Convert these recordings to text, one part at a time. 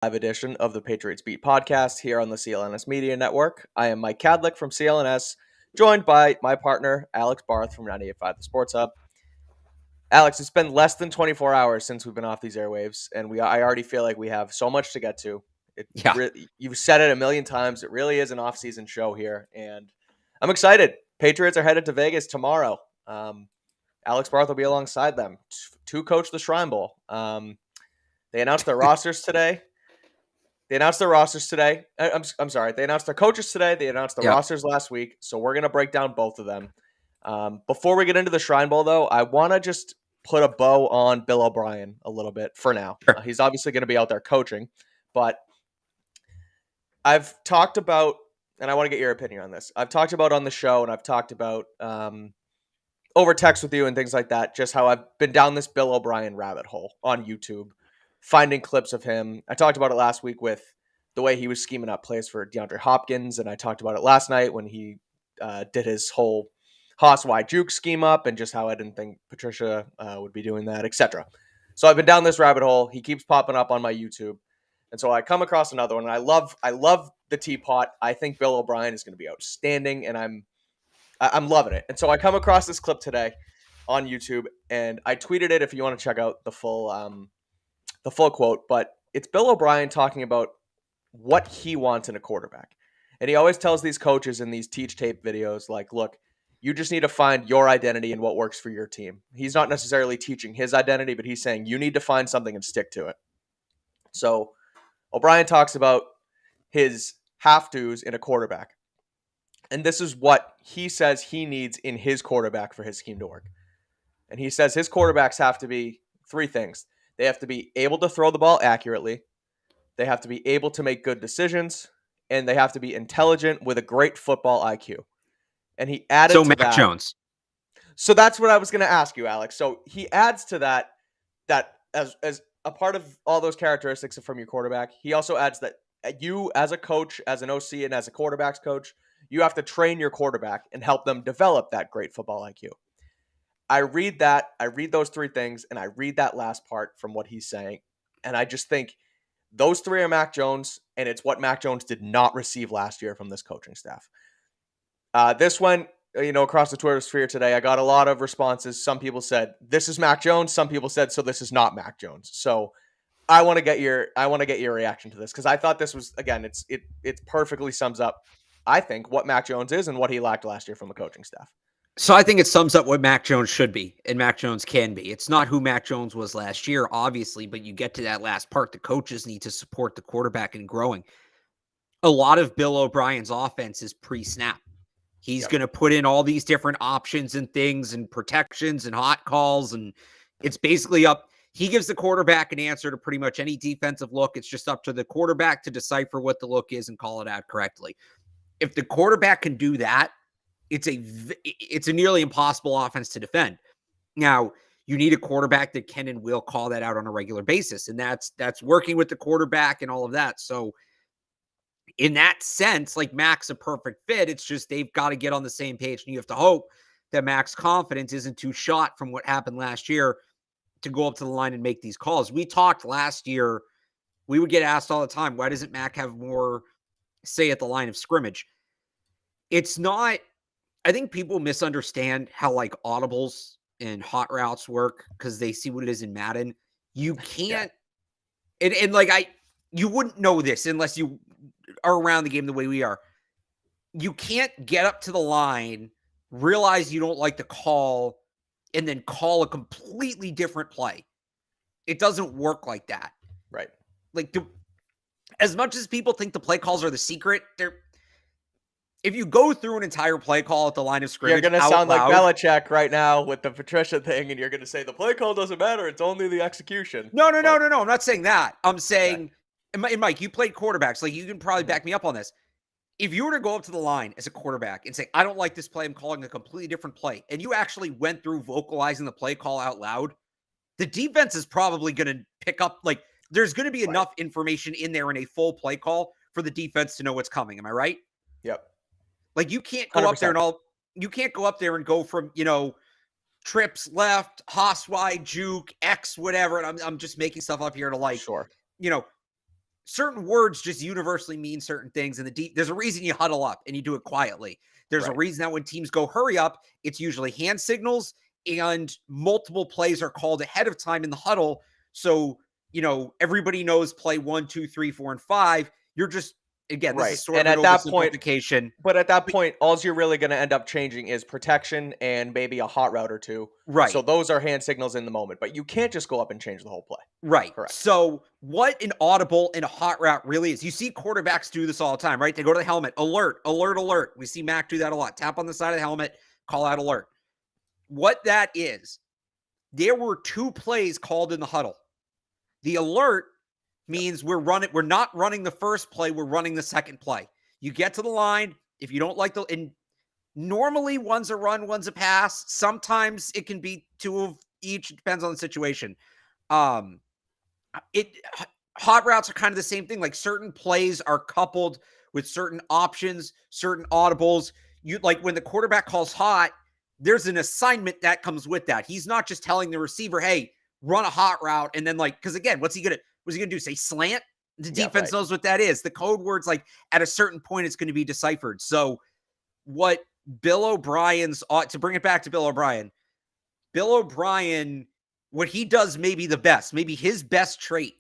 Live edition of the Patriots Beat podcast here on the CLNS Media Network. I am Mike Kadlick from CLNS, joined by my partner, Alex Barth from 98.5 The Sports Hub. Alex, it's been less than 24 hours since we've been off these airwaves, and I already feel like we have so much to get to. You've said it a million times. It really is an off-season show here, and I'm excited. Patriots are headed to Vegas tomorrow. Alex Barth will be alongside them to coach the Shrine Bowl. They announced their rosters today. They announced their coaches today. They announced the rosters last week. So we're going to break down both of them. Before we get into the Shrine Bowl, though, I want to just put a bow on Bill O'Brien a little bit for now. Sure. He's obviously going to be out there coaching, but I've talked about, and I want to get your opinion on this. I've talked about on the show, and I've talked about over text with you and things like that, just how I've been down this Bill O'Brien rabbit hole on YouTube, finding clips of him. I talked about it last week with the way he was scheming up plays for DeAndre Hopkins, and I talked about it last night when he did his whole Haas wide juke scheme up, and just how I didn't think Patricia would be doing that, etc. So I've been down this rabbit hole. He keeps popping up on my YouTube, and so I come across another one, and I love the teapot. I think Bill O'Brien is going to be outstanding, and I'm loving it. And so I come across this clip today on YouTube, and I tweeted it if you want to check out the full quote, but it's Bill O'Brien talking about what he wants in a quarterback. And he always tells these coaches in these teach tape videos, like, look, you just need to find your identity and what works for your team. He's not necessarily teaching his identity, but he's saying you need to find something and stick to it. So O'Brien talks about his have-tos in a quarterback. And this is what he says he needs in his quarterback for his scheme to work. And he says his quarterbacks have to be three things. They have to be able to throw the ball accurately. They have to be able to make good decisions. And they have to be intelligent with a great football IQ. And he added to Mac that. Jones. So that's what I was going to ask you, Alex. So he adds to that as a part of all those characteristics from your quarterback, he also adds that you as a coach, as an OC, and as a quarterback's coach, you have to train your quarterback and help them develop that great football IQ. I read those three things, and I read that last part from what he's saying, and I just think those three are Mac Jones, and it's what Mac Jones did not receive last year from this coaching staff. This went, across the Twitter sphere today. I got a lot of responses. Some people said, this is Mac Jones. Some people said, so this is not Mac Jones. So I want to get your reaction to this, because I thought this was, again, it perfectly sums up, I think, what Mac Jones is and what he lacked last year from the coaching staff. So I think it sums up what Mac Jones should be and Mac Jones can be. It's not who Mac Jones was last year, obviously, but you get to that last part. The coaches need to support the quarterback in growing. A lot of Bill O'Brien's offense is pre-snap. He's going to put in all these different options and things and protections and hot calls, and it's basically up. He gives the quarterback an answer to pretty much any defensive look. It's just up to the quarterback to decipher what the look is and call it out correctly. If the quarterback can do that, it's a nearly impossible offense to defend. Now, you need a quarterback that can and will call that out on a regular basis, and that's working with the quarterback and all of that. So in that sense, like, Mac's a perfect fit. It's just they've got to get on the same page, and you have to hope that Mac's confidence isn't too shot from what happened last year to go up to the line and make these calls. We talked last year, we would get asked all the time, why doesn't Mac have more say at the line of scrimmage? It's not, I think people misunderstand how, like, audibles and hot routes work because they see what it is in Madden. You can't, you wouldn't know this unless you are around the game the way we are. You can't get up to the line, realize you don't like the call, and then call a completely different play. It doesn't work like that. Right. Like, as much as people think the play calls are the secret, if you go through an entire play call at the line of scrimmage, you're going to sound like Belichick right now with the Patricia thing, and you're going to say the play call doesn't matter. It's only the execution. No. I'm not saying that. I'm saying, and Mike, you played quarterbacks. Like, you can probably back me up on this. If you were to go up to the line as a quarterback and say, I don't like this play, I'm calling a completely different play, and you actually went through vocalizing the play call out loud, the defense is probably going to pick up, like, there's going to be enough information in there in a full play call for the defense to know what's coming. Am I right? Yep. Like, you can't go 100%. Up there and you can't go up there and go from, trips left, Haas wide, juke, X, whatever. And I'm just making stuff up here to, like, sure. certain words just universally mean certain things. And there's a reason you huddle up and you do it quietly. There's a Right. reason that when teams go hurry up, it's usually hand signals and multiple plays are called ahead of time in the huddle. So, everybody knows play 1, 2, 3, 4, and 5. You're just, again, this Right. is sort And of an at that point, oversimplification. but at that But, point, all you're really going to end up changing is protection and maybe a hot route or two. So right. those are hand signals in the moment, but you can't just go up and change the whole play. Right. Correct. So, what an audible and a hot route really is, you see quarterbacks do this all the time, right? They go to the helmet, alert, alert, alert. We see Mac do that a lot. Tap on the side of the helmet, call out alert. What that is, there were 2 plays called in the huddle. The alert means we're not running the first play, we're running the second play. You get to the line, if you don't like and normally one's a run, one's a pass. Sometimes it can be 2 of each, it depends on the situation. Um, it hot routes are kind of the same thing. Like, certain plays are coupled with certain options, certain audibles. You like when the quarterback calls hot, there's an assignment that comes with that. He's not just telling the receiver, "Hey, run a hot route," and then because again, what's he gonna do? Say slant? The Yeah, defense right. knows what that is. The code words, like, at a certain point, it's going to be deciphered. So, what Bill O'Brien's to bring it back to Bill O'Brien, what he does maybe the best, maybe his best trait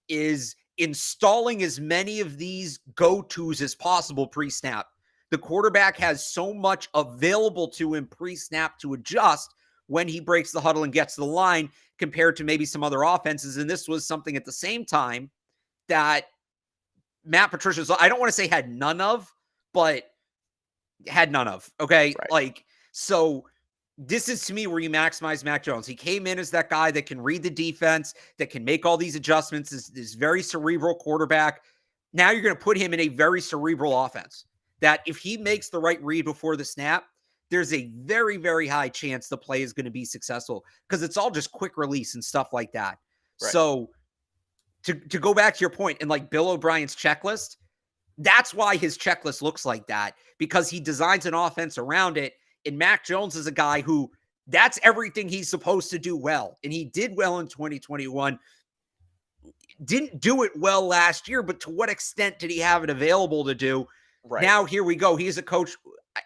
is installing as many of these go-tos as possible pre-snap. The quarterback has so much available to him pre-snap to adjust when he breaks the huddle and gets to the line compared to maybe some other offenses. And this was something at the same time that Matt Patricia's, I don't want to say had none of, but had none of. Okay. Right. Like, so this is to me where you maximize Mac Jones. He came in as that guy that can read the defense, that can make all these adjustments, this very cerebral quarterback. Now you're going to put him in a very cerebral offense that if he makes the right read before the snap, there's a very, very high chance the play is going to be successful because it's all just quick release and stuff like that. Right. So to go back to your point and like Bill O'Brien's checklist, that's why his checklist looks like that, because he designs an offense around it. And Mac Jones is a guy who that's everything he's supposed to do well. And he did well in 2021. Didn't do it well last year, but to what extent did he have it available to do? Right. Now, here we go. He's a coach.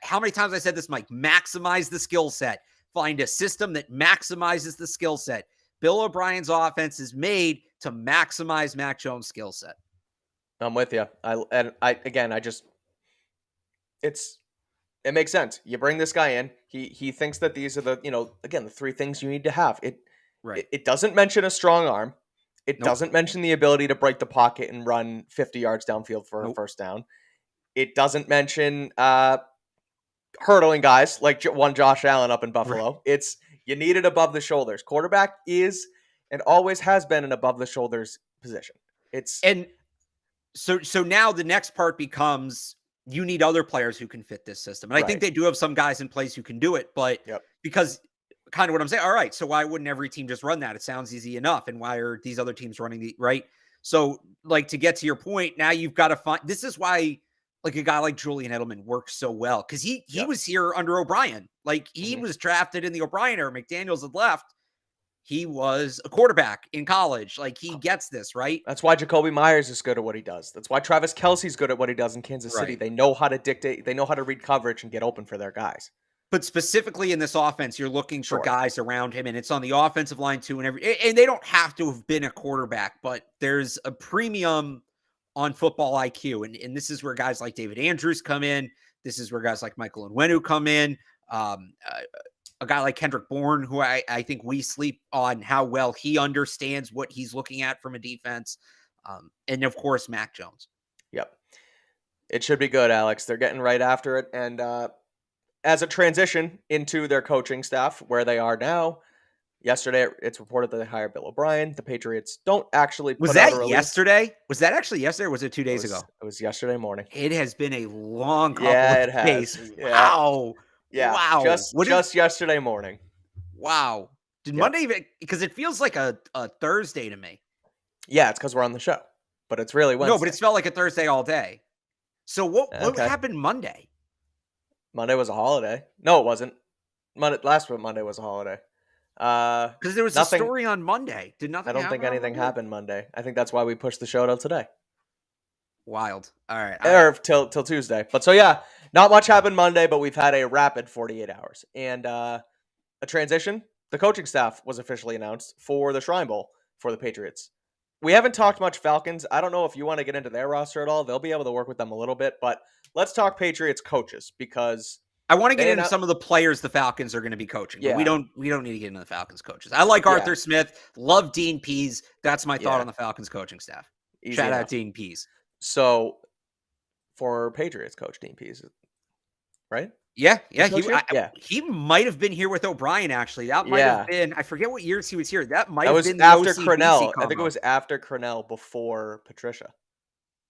How many times I said this, Mike? Maximize the skill set. Find a system that maximizes the skill set. Bill O'Brien's offense is made to maximize Mac Jones' skill set. I'm with you. It makes sense. You bring this guy in. He thinks that these are the 3 things you need to have. It doesn't mention a strong arm. It doesn't mention the ability to break the pocket and run 50 yards downfield for a first down. It doesn't mention hurdling guys like one Josh Allen up in Buffalo. Right. You need it above the shoulders. Quarterback is and always has been an above the shoulders position. So now the next part becomes you need other players who can fit this system. And I think they do have some guys in place who can do it, but because kind of what I'm saying, all right, so why wouldn't every team just run that? It sounds easy enough. And why are these other teams running the right? So like, to get to your point, now you've got to find, this is why like a guy like Julian Edelman works so well. Cause he was here under O'Brien. Like he was drafted in the O'Brien era. McDaniels had left. He was a quarterback in college. Like he gets this, right? That's why Jacoby Myers is good at what he does. That's why Travis Kelce's good at what he does in Kansas City. They know how to dictate. They know how to read coverage and get open for their guys. But specifically in this offense, you're looking for guys around him, and it's on the offensive line too. And they don't have to have been a quarterback, but there's a premium on football IQ. And this is where guys like David Andrews come in. This is where guys like Michael Onwenu come in. A guy like Kendrick Bourne, who I think we sleep on how well he understands what he's looking at from a defense. And of course, Mac Jones. Yep. It should be good, Alex. They're getting right after it. And as a transition into their coaching staff, where they are now, yesterday it's reported that they hired Bill O'Brien. The Patriots don't actually put out a release. Yesterday? Was that actually yesterday, or was it 2 days ago? It was yesterday morning. It has been a long couple of days. Yeah. Wow. Yeah. Wow. Just yesterday morning. Wow. Did Monday even, because it feels like a Thursday to me. Yeah, it's because we're on the show. But it's really Wednesday. No, but it's felt like a Thursday all day. So what happened Monday? Monday was a holiday. No, it wasn't. Last Monday was a holiday. Because there was a story on Monday. Did nothing happen? I don't think anything happened Monday. I think that's why we pushed the show till today. Wild. All right. Or till Tuesday. But so yeah, not much happened Monday, but we've had a rapid 48 hours. And a transition. The coaching staff was officially announced for the Shrine Bowl for the Patriots. We haven't talked much Falcons. I don't know if you want to get into their roster at all. They'll be able to work with them a little bit, but let's talk Patriots coaches because I want to get they into some of the players the Falcons are going to be coaching, but Yeah. we don't need to get into the Falcons coaches. I like Yeah. Arthur Smith, love Dean Pease. That's my thought Yeah. on the Falcons coaching staff. Easy Shout enough. out Dean Pease. So for Patriots coach Dean Pease, right? Yeah. He might have been here with O'Brien, actually. That might have been, I forget what years he was here. That might have been the after OC Crennel. combo. I think it was after Crennel, before Patricia.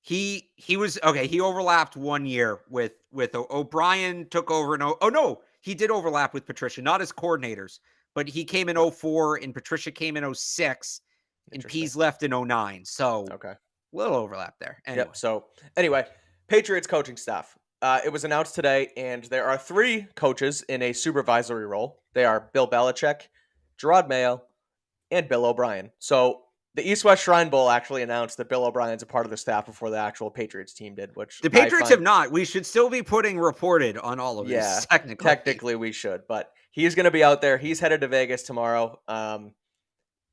He was okay. He overlapped 1 year with O'Brien took over. He did overlap with Patricia, not as coordinators, but he came in 04 and Patricia came in 06 and Pease left in 09. So okay, little overlap there. Anyway. Yep. So anyway, Patriots coaching staff. It was announced today, and there are 3 coaches in a supervisory role. They are Bill Belichick, Gerard Mayo, and Bill O'Brien. So the East-West Shrine Bowl actually announced that Bill O'Brien's a part of the staff before the actual Patriots team did, which the Patriots have not. We should still be putting reported on all of this. Technically we should, but he's going to be out there. He's headed to Vegas tomorrow. The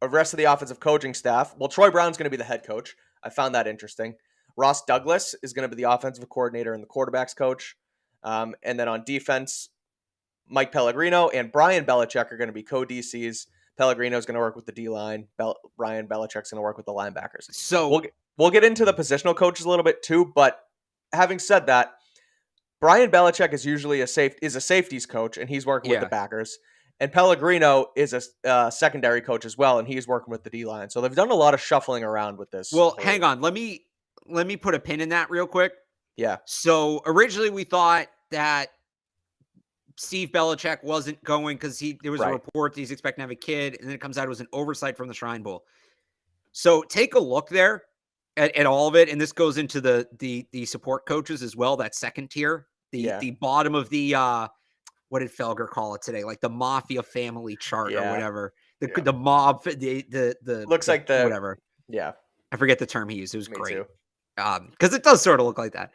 rest of the offensive coaching staff, well, Troy Brown's going to be the head coach. I found that interesting. Ross Douglas is going to be the offensive coordinator and the quarterback's coach. And then on defense, Mike Pellegrino and Brian Belichick are going to be co-DCs. Pellegrino is going to work with the D-line. Brian Belichick's going to work with the linebackers. So we'll get into the positional coaches a little bit too, but having said that, Brian Belichick is usually a safeties coach, and he's working with the backers. And Pellegrino is a secondary coach as well, and he's working with the D-line. So they've done a lot of shuffling around with this. Well, hang on. Let me put a pin in that real quick. Yeah. So originally we thought that Steve Belichick wasn't going because there was a report that he's expecting to have a kid, and then it comes out it was an oversight from the Shrine Bowl. So take a look there at all of it, and this goes into the support coaches as well. That second tier, the bottom of the what did Felger call it today? Like the mafia family chart or whatever. The mob, the looks like the whatever. Yeah, I forget the term he used. It was Me great. too. Because it does sort of look like that.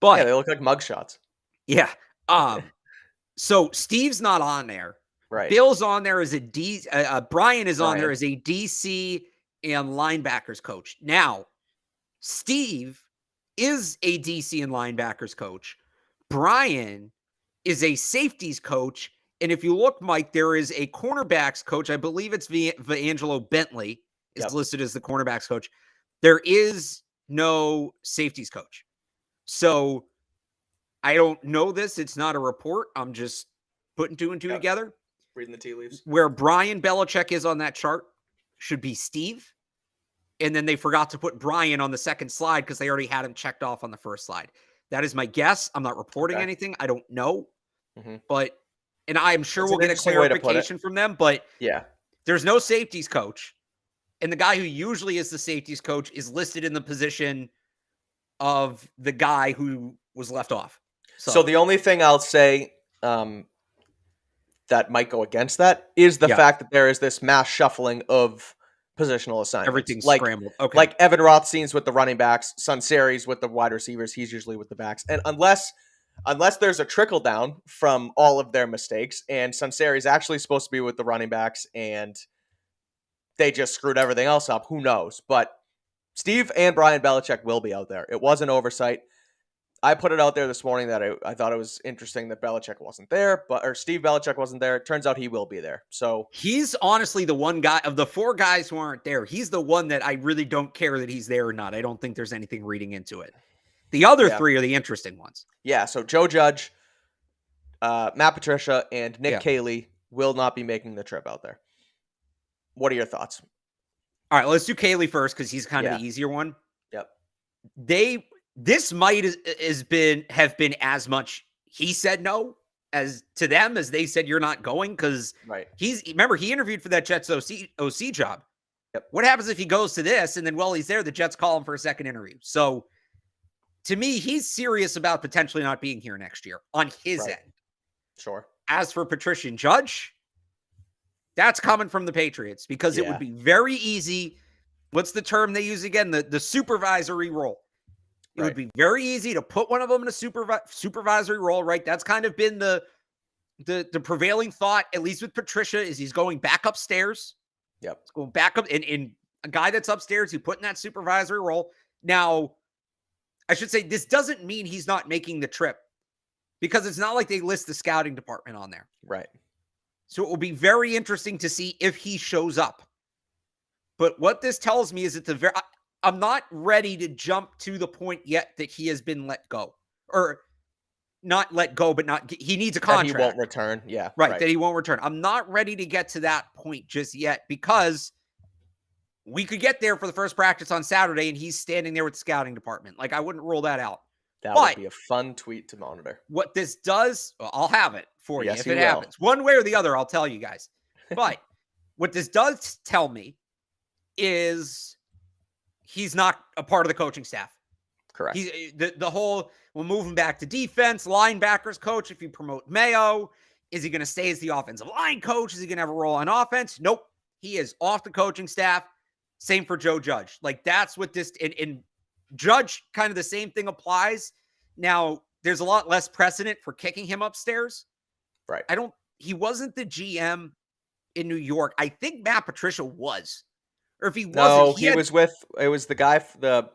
But they look like mugshots. Yeah. So Steve's not on there. Right. Bill's on there as a D. Brian is on there as a DC and linebackers coach. Now, Steve is a DC and linebackers coach. Brian is a safeties coach. And if you look, Mike, there is a cornerbacks coach. I believe it's Vangelo Bentley is listed as the cornerbacks coach. There is no safeties coach. So I don't know this. It's not a report. I'm just putting 2 and 2 together. Reading the tea leaves. Where Brian Belichick is on that chart should be Steve. And then they forgot to put Brian on the second slide because they already had him checked off on the first slide. That is my guess. I'm not reporting anything. I don't know. But, and I'm sure we'll get a clarification from them. But there's no safeties coach. And the guy who usually is the safeties coach is listed in the position of the guy who was left off. So the only thing I'll say that might go against that is the fact that there is this mass shuffling of positional assignments. Everything's scrambled. Okay. Like Evan Rothstein's with the running backs, Sunseri's with the wide receivers. He's usually with the backs. And unless there's a trickle down from all of their mistakes, and Sunseri's actually supposed to be with the running backs, and they just screwed everything else up, who knows? But Steve and Brian Belichick will be out there. It was an oversight. I put it out there this morning that I thought it was interesting that Belichick wasn't there, or Steve Belichick wasn't there. It turns out he will be there. So he's honestly the one guy of the 4 guys who aren't there. He's the one that I really don't care that he's there or not. I don't think there's anything reading into it. The other 3 are the interesting ones. Yeah. So Joe Judge, Matt Patricia, and Nick Caley will not be making the trip out there. What are your thoughts? All right, let's do Caley first because he's kind of the easier one. Yep. This might have been as much he said no as to them as they said you're not going because remember he interviewed for that Jets OC job. Yep. What happens if he goes to this and then while he's there the Jets call him for a second interview? So to me he's serious about potentially not being here next year on his end. Sure. As for Patricia and Judge, that's coming from the Patriots because it would be very easy. What's the term they use again? The supervisory role. It would be very easy to put one of them in a supervisory role, right? That's kind of been the prevailing thought, at least with Patricia, is he's going back upstairs. Yep. He's going back up in a guy that's upstairs, you put in that supervisory role. Now, I should say this doesn't mean he's not making the trip, because it's not like they list the scouting department on there. Right. So it will be very interesting to see if he shows up. But what this tells me is I'm not ready to jump to the point yet that he has been let go, or not let go, but he needs a contract. That he won't return. Yeah. Right. That he won't return. I'm not ready to get to that point just yet, because we could get there for the first practice on Saturday and he's standing there with the scouting department. Like, I wouldn't rule that out. That would be a fun tweet to monitor. What this does, I'll have it for you if it will. happens. One way or the other, I'll tell you guys. But what this does tell me is he's not a part of the coaching staff. Correct. The whole, we'll move him back to defense, linebackers coach if you promote Mayo. Is he going to stay as the offensive line coach? Is he going to have a role on offense? Nope. He is off the coaching staff. Same for Joe Judge. Like, that's what this, and Judge, kind of the same thing applies. Now, there's a lot less precedent for kicking him upstairs. Right. He wasn't the GM in New York. I think Matt Patricia was. Or if he wasn't, it was the guy,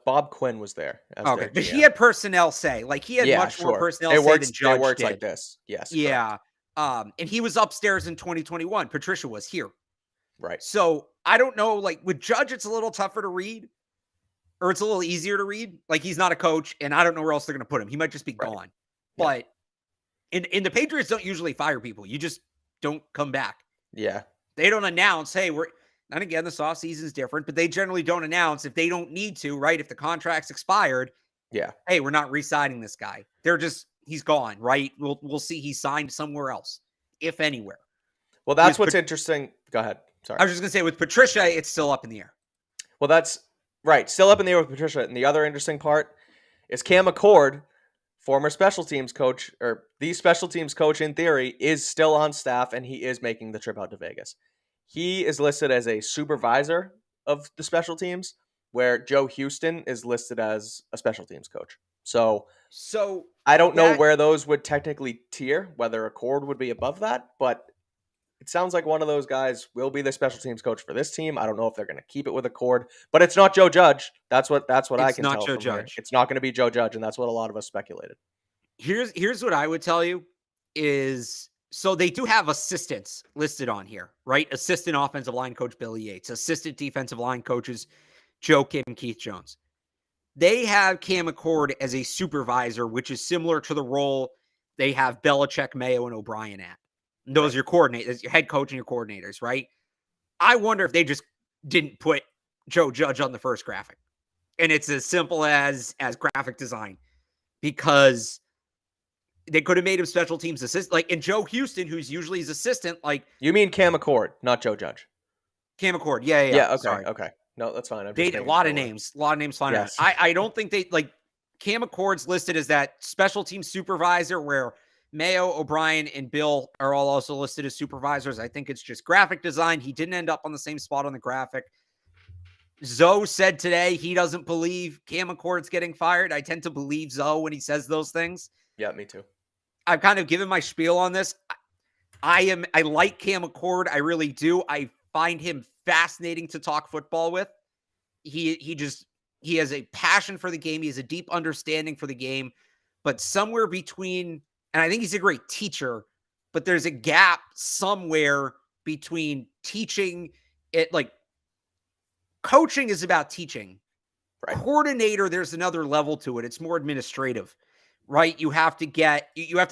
Bob Quinn was there. Okay, but he had personnel say. Like, he had much more personnel say than Judge it works did. like this. Yes. Yeah. Correct. And he was upstairs in 2021. Patricia was here. Right. So I don't know, like, with Judge, it's a little tougher to read, or it's a little easier to read. Like, he's not a coach, and I don't know where else they're going to put him. He might just be gone. But in the Patriots don't usually fire people. You just don't come back. Yeah. They don't announce, hey, and again, the soft season is different, but they generally don't announce if they don't need to, right? If the contract's expired, hey, we're not re-signing this guy. They're just, he's gone, right? We'll see he's signed somewhere else, if anywhere. Well, that's what's interesting. Go ahead. Sorry. I was just going to say, with Patricia, it's still up in the air. Well, that's right. Still up in the air with Patricia. And the other interesting part is Cam McCord, former special teams coach, or the special teams coach in theory, is still on staff, and he is making the trip out to Vegas. He is listed as a supervisor of the special teams, where Joe Houston is listed as a special teams coach. So I don't know where those would technically tier, whether Accord would be above that, but it sounds like one of those guys will be the special teams coach for this team. I don't know if they're going to keep it with Accord, but it's not Joe Judge. That's what I can tell. It's not Joe Judge. It's not going to be Joe Judge, and that's what a lot of us speculated. Here's what I would tell you is, so they do have assistants listed on here, right? Assistant offensive line coach Billy Yates, assistant defensive line coaches Joe Kim and Keith Jones. They have Cam McCord as a supervisor, which is similar to the role they have Belichick, Mayo, and O'Brien at. Those are your coordinators, your head coach and your coordinators, right? I wonder if they just didn't put Joe Judge on the first graphic. And it's as simple as graphic design, because they could have made him special teams assistant. Like, in Joe Houston, who's usually his assistant, like. You mean Cam McCord, not Joe Judge. Cam McCord. Yeah. Okay. Sorry. Okay. No, that's fine. A lot of names flying around. I don't think they, like, Cam McCord's listed as that special team supervisor, where Mayo, O'Brien, and Bill are all also listed as supervisors. I think it's just graphic design. He didn't end up on the same spot on the graphic. Zoe said today he doesn't believe Cam McCord's getting fired. I tend to believe Zoe when he says those things. Yeah, me too. I've kind of given my spiel on this. I like Cam McCord. I really do. I find him fascinating to talk football with. He has a passion for the game. He has a deep understanding for the game, but somewhere between, and I think he's a great teacher, but there's a gap somewhere between teaching it. Like, coaching is about teaching. Right. Coordinator, there's another level to it. It's more administrative, right? You have to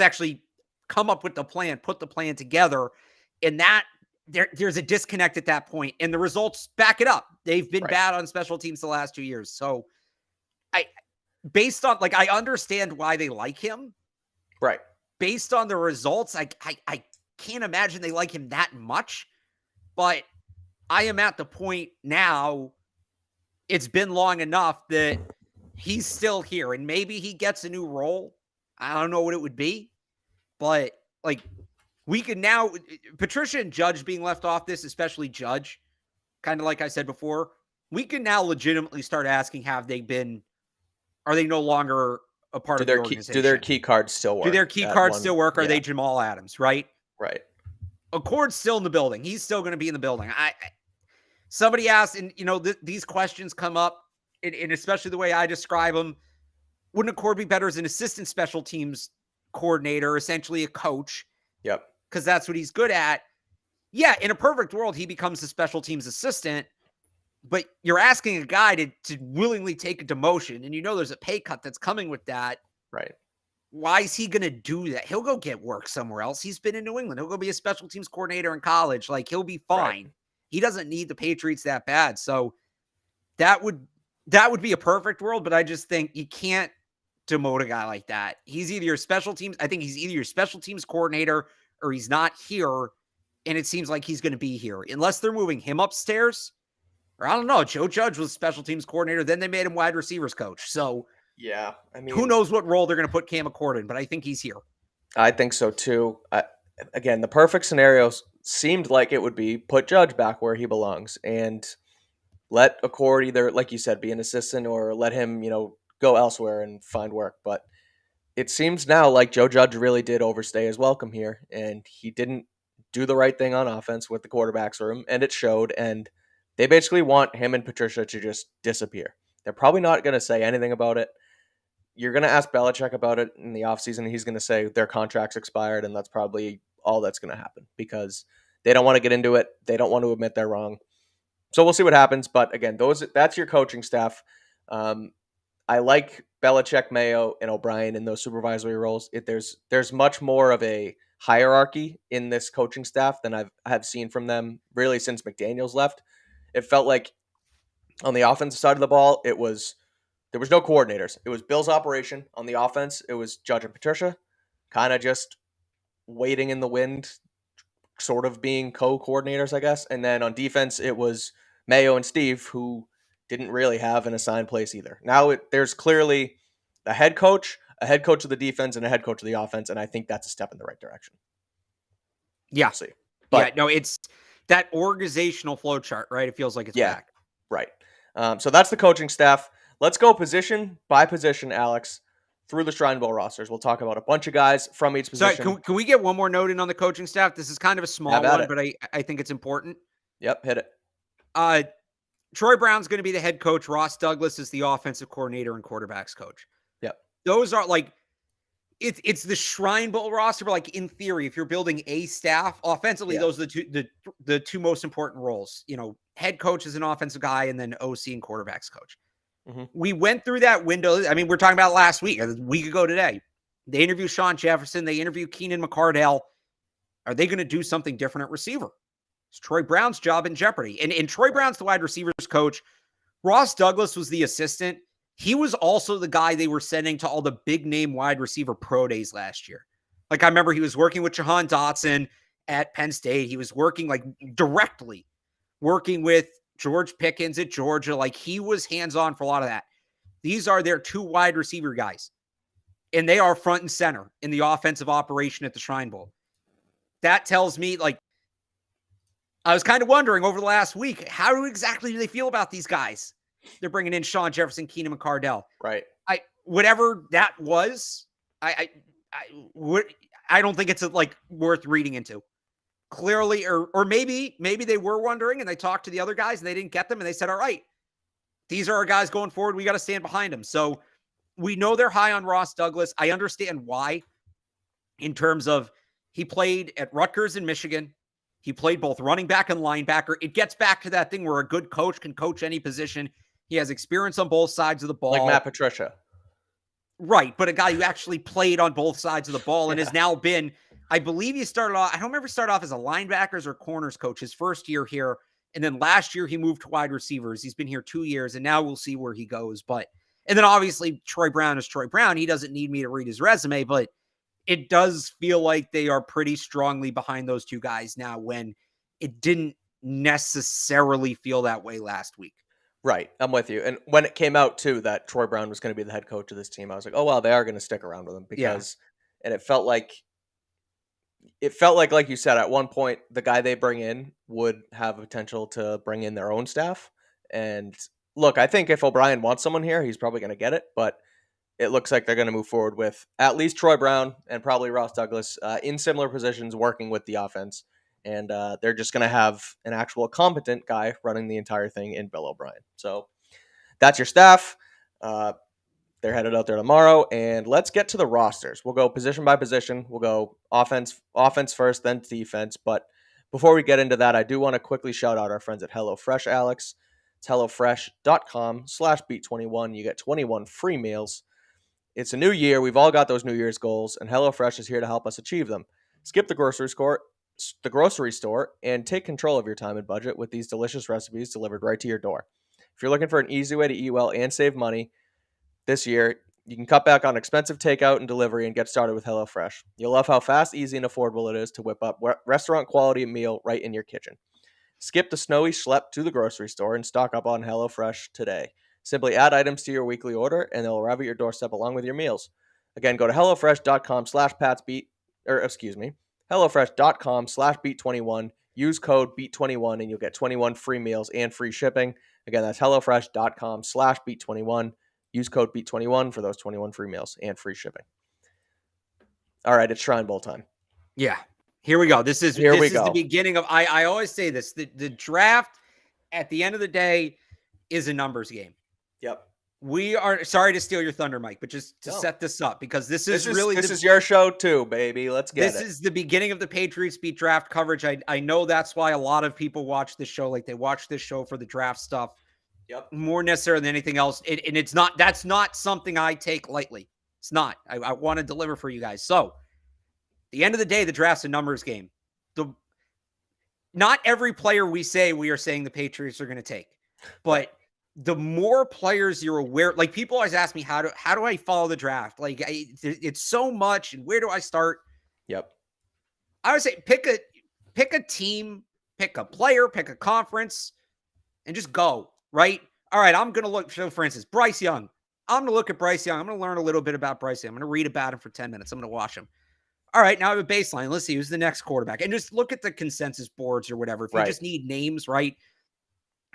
actually come up with the plan, put the plan together, and that there's a disconnect at that point, and the results back it up. They've been bad on special teams the last 2 years. So based on, like, I understand why they like him. Right. Based on the results, I can't imagine they like him that much, but I am at the point now, it's been long enough that he's still here, and maybe he gets a new role. I don't know what it would be, but, like, we can now, Patricia and Judge being left off this, especially Judge, kind of like I said before, we can now legitimately start asking, have they been are they no longer a part Do of the their organization? key cards still Do work? their key cards still work? Or are they Jamal Adams, right? Right. Accord's still in the building. He's still going to be in the building. Somebody asked, and these questions come up, and especially the way I describe them. Wouldn't Accord be better as an assistant special teams coordinator, essentially a coach? Yep. Because that's what he's good at. Yeah, in a perfect world, he becomes a special teams assistant, but you're asking a guy to willingly take a demotion, and there's a pay cut that's coming with that. Right. Why is he going to do that? He'll go get work somewhere else. He's been in New England. He'll go be a special teams coordinator in college. Like, he'll be fine. Right. He doesn't need the Patriots that bad. So that would be a perfect world, but I just think you can't demote a guy like that. He's either your special teams. I think he's either your special teams coordinator or he's not here. And it seems like he's going to be here unless they're moving him upstairs. Or I don't know. Joe Judge was special teams coordinator. Then they made him wide receivers coach. So yeah, I mean, who knows what role they're going to put Cam Accord in, but I think he's here. I think so too. Again, the perfect scenario seemed like it would be put Judge back where he belongs and let Accord either, like you said, be an assistant or let him, go elsewhere and find work. But it seems now like Joe Judge really did overstay his welcome here, and he didn't do the right thing on offense with the quarterback's room, and it showed. And they basically want him and Patricia to just disappear. They're probably not going to say anything about it. You're going to ask Belichick about it in the offseason. He's going to say their contract's expired, and that's probably all that's going to happen because they don't want to get into it. They don't want to admit they're wrong. So we'll see what happens. But again, that's your coaching staff. I like Belichick, Mayo, and O'Brien in those supervisory roles. There's much more of a hierarchy in this coaching staff than I have seen from them really since McDaniels left. It felt like on the offensive side of the ball, there was no coordinators. It was Bill's operation. On the offense, it was Judge and Patricia, kind of just waiting in the wind, sort of being co-coordinators, I guess. And then on defense, it was Mayo and Steve, who didn't really have an assigned place either. Now there's clearly a head coach of the defense, and a head coach of the offense, and I think that's a step in the right direction. Yeah. We'll see. But, yeah, no, it's that organizational flow chart, right? It feels like it's back. Right. So that's the coaching staff. Let's go position by position, Alex, through the Shrine Bowl rosters. We'll talk about a bunch of guys from each position. Sorry, can we get one more note in on the coaching staff? This is kind of a small one, but I think it's important. Yep, hit it. Troy Brown's going to be the head coach. Ross Douglas is the offensive coordinator and quarterbacks coach. Yep. Those are like, it's the Shrine Bowl roster, but like in theory, if you're building a staff offensively, those are the two most important roles. Head coach is an offensive guy, and then OC and quarterbacks coach. Mm-hmm. We went through that window. I mean, we're talking about last week, a week ago today. They interviewed Sean Jefferson. They interviewed Keenan McCardell. Are they going to do something different at receiver? It's Troy Brown's job in jeopardy. And Troy Brown's the wide receivers coach. Ross Douglas was the assistant. He was also the guy they were sending to all the big name wide receiver pro days last year. Like, I remember he was working with Jahan Dotson at Penn State. He was working directly working with George Pickens at Georgia. Like, he was hands-on for a lot of that. These are their two wide receiver guys. And they are front and center in the offensive operation at the Shrine Bowl. That tells me, I was kind of wondering over the last week, how exactly do they feel about these guys? They're bringing in Sean Jefferson, Keenan McCardell. Right. Whatever that was, I don't think it's worth reading into. Clearly, or maybe they were wondering and they talked to the other guys and they didn't get them and they said, all right, these are our guys going forward. We got to stand behind them. So we know they're high on Ross Douglas. I understand why, in terms of he played at Rutgers in Michigan. He played both running back and linebacker. It gets back to that thing where a good coach can coach any position. He has experience on both sides of the ball. Like Matt Patricia. Right, but a guy who actually played on both sides of the ball and has now been, I believe he started off, I don't remember started off as a linebackers or corners coach his first year here. And then last year he moved to wide receivers. He's been here 2 years and now we'll see where he goes. And then obviously Troy Brown is Troy Brown. He doesn't need me to read his resume, but it does feel like they are pretty strongly behind those two guys now when it didn't necessarily feel that way last week. Right. I'm with you. And when it came out too, that Troy Brown was going to be the head coach of this team, I was like, oh, well, they are going to stick around with him because, and it felt like, like you said, at one point, the guy they bring in would have potential to bring in their own staff. And look, I think if O'Brien wants someone here, he's probably going to get it, but it looks like they're going to move forward with at least Troy Brown and probably Ross Douglas in similar positions working with the offense. And they're just going to have an actual competent guy running the entire thing in Bill O'Brien. So that's your staff. They're headed out there tomorrow, and let's get to the rosters. We'll go position by position. We'll go offense first, then defense. But before we get into that, I do want to quickly shout out our friends at HelloFresh, Alex. It's HelloFresh.com/beat21. You get 21 free meals. It's a new year. We've all got those New Year's goals, and HelloFresh is here to help us achieve them. Skip the grocery store, and take control of your time and budget with these delicious recipes delivered right to your door. If you're looking for an easy way to eat well and save money this year, you can cut back on expensive takeout and delivery and get started with HelloFresh. You'll love how fast, easy, and affordable it is to whip up restaurant quality meal right in your kitchen. Skip the snowy schlep to the grocery store and stock up on HelloFresh today. Simply add items to your weekly order and they'll arrive at your doorstep along with your meals. Again, go to HelloFresh.com/PatsBeat, HelloFresh.com/Beat21. Use code Beat21 and you'll get 21 free meals and free shipping. Again, that's HelloFresh.com/Beat21. Use code Beat21 for those 21 free meals and free shipping. All right, it's Shrine Bowl time. Yeah. Here we go. This is the beginning of, I always say this, the draft at the end of the day is a numbers game. Yep. We are sorry to steal your thunder, Mike, but just to set this up, because this is your show too, baby. Let's get it. This is the beginning of the Patriots beat draft coverage. I know that's why a lot of people watch this show. Like, they watch this show for the draft stuff. Yep. More necessary than anything else. And that's not something I take lightly. It's not. I want to deliver for you guys. So, at the end of the day, the draft's a numbers game. Not every player we are saying the Patriots are going to take. But the more players you're aware, like, people always ask me, how do I follow the draft? Like, it's so much, and where do I start? Yep. I would say pick a team, pick a player, pick a conference, and just go. Right? All right, I'm going to look, so for instance, Bryce Young. I'm going to look at Bryce Young. I'm going to learn a little bit about Bryce Young. I'm going to read about him for 10 minutes. I'm going to watch him. All right, now I have a baseline. Let's see who's the next quarterback. And just look at the consensus boards or whatever. If you just need names, right?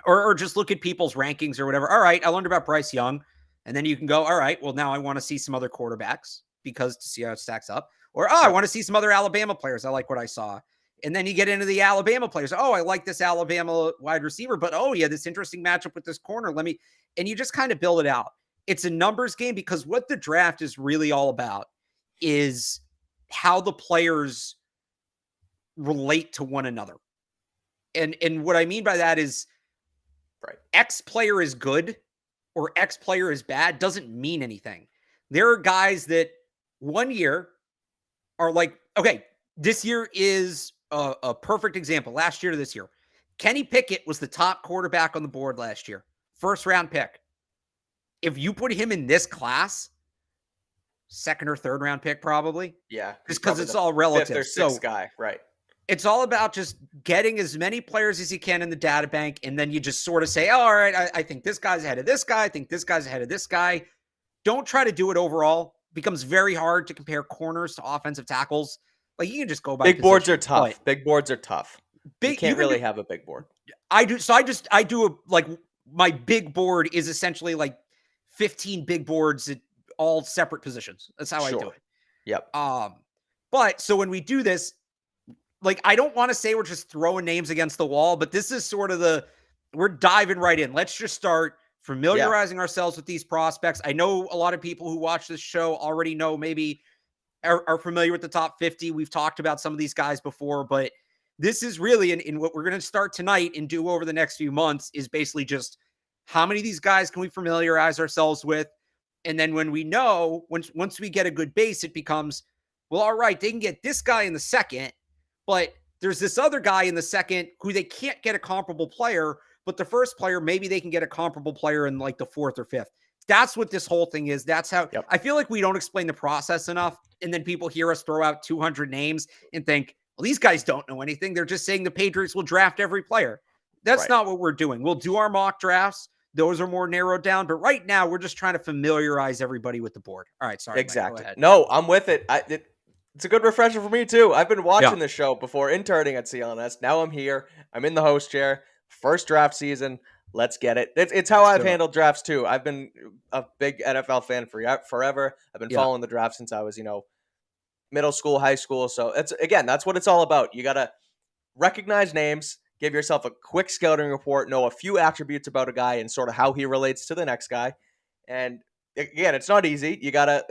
Or just look at people's rankings or whatever. All right, I learned about Bryce Young. And then you can go, all right, well, now I want to see some other quarterbacks to see how it stacks up. Or, I want to see some other Alabama players. I like what I saw. And then you get into the Alabama players. Oh, I like this Alabama wide receiver, but this interesting matchup with this corner. And you just kind of build it out. It's a numbers game, because what the draft is really all about is how the players relate to one another. And what I mean by that is, right, X player is good or X player is bad doesn't mean anything. There are guys that one year are like, okay, this year is a perfect example. Last year to this year, Kenny Pickett was the top quarterback on the board last year. First round pick. If you put him in this class, second or third round pick, probably. Yeah. Just because it's all relative. Fifth or sixth guy. Right. It's all about just getting as many players as you can in the data bank. And then you just sort of say, oh, all right, I think this guy's ahead of this guy. I think this guy's ahead of this guy. Don't try to do it overall. It becomes very hard to compare corners to offensive tackles. Like, you can just go by big boards are tough. Big boards are tough. You can't really have a big board. I do. So I do my big board is essentially like 15 big boards at all separate positions. That's how I do it. Yep. But so when we do this, like, I don't want to say we're just throwing names against the wall, but this is sort of we're diving right in. Let's just start familiarizing ourselves with these prospects. I know a lot of people who watch this show already know, maybe are familiar with the top 50. We've talked about some of these guys before, but this is really in what we're going to start tonight and do over the next few months is basically just how many of these guys can we familiarize ourselves with? And then when we know, once we get a good base, it becomes, well, all right, they can get this guy in the second, but there's this other guy in the second who they can't get a comparable player, but the first player, maybe they can get a comparable player in like the fourth or fifth. That's what this whole thing is. That's how I feel like we don't explain the process enough. And then people hear us throw out 200 names and think, well, these guys don't know anything. They're just saying the Patriots will draft every player. That's not what we're doing. We'll do our mock drafts. Those are more narrowed down. But right now, we're just trying to familiarize everybody with the board. All right. Sorry. Exactly. Mike, no, I'm with it. It's a good refresher for me, too. I've been watching the show before interning at CLNS. Now I'm here. I'm in the host chair. First draft season. Let's get it. It's how Let's I've do it. handled drafts too. I've been a big NFL fan for forever. I've been Yeah. following the draft since I was, middle school, high school. So that's what it's all about. You gotta recognize names, give yourself a quick scouting report, know a few attributes about a guy and sort of how he relates to the next guy. And again, it's not easy. You gotta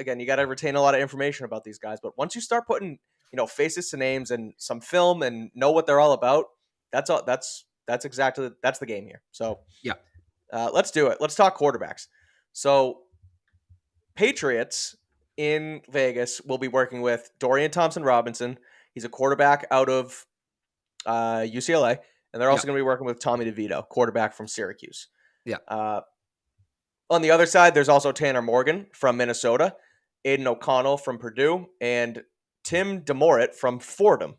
retain a lot of information about these guys. But once you start putting, faces to names and some film and know what they're all about, that's all. That's the game here. So Yeah. let's do it. Let's talk quarterbacks. So Patriots in Vegas will be working with Dorian Thompson Robinson. He's a quarterback out of UCLA, and they're Yeah. also going to be working with Tommy DeVito, quarterback from Syracuse. Yeah. Uh, on the other side, there's also Tanner Morgan from Minnesota, Aiden O'Connell from Purdue, and Tim DeMorit from Fordham.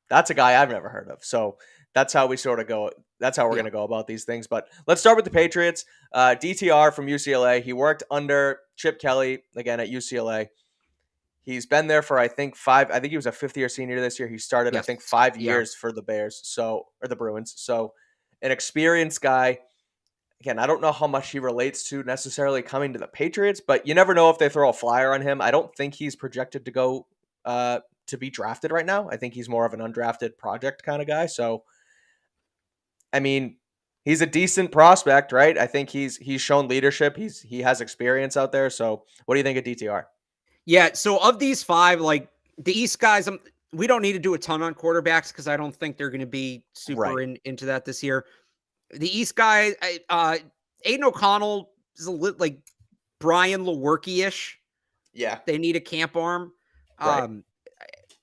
That's a guy I've never heard of. So that's how we sort of go. That's how we're Yeah. going to go about these things. But let's start with the Patriots. DTR from UCLA. He worked under Chip Kelly again at UCLA. He's been there for I think he was a fifth year senior this year. He started I Yes. think 5 Yeah. years for the Bears, or the Bruins. So an experienced guy. Again, I don't know how much he relates to necessarily coming to the Patriots, but you never know if they throw a flyer on him. I don't think he's projected to go to be drafted right now. I think he's more of an undrafted project kind of guy. So, I mean, he's a decent prospect, right? I think he's shown leadership. He has experience out there. So, what do you think of DTR? Yeah. So of these five, like the East guys, we don't need to do a ton on quarterbacks because I don't think they're going to be super Right. into that this year. The East guy, Aiden O'Connell is like Brian Lewerke-ish. Yeah. They need a camp arm. Right.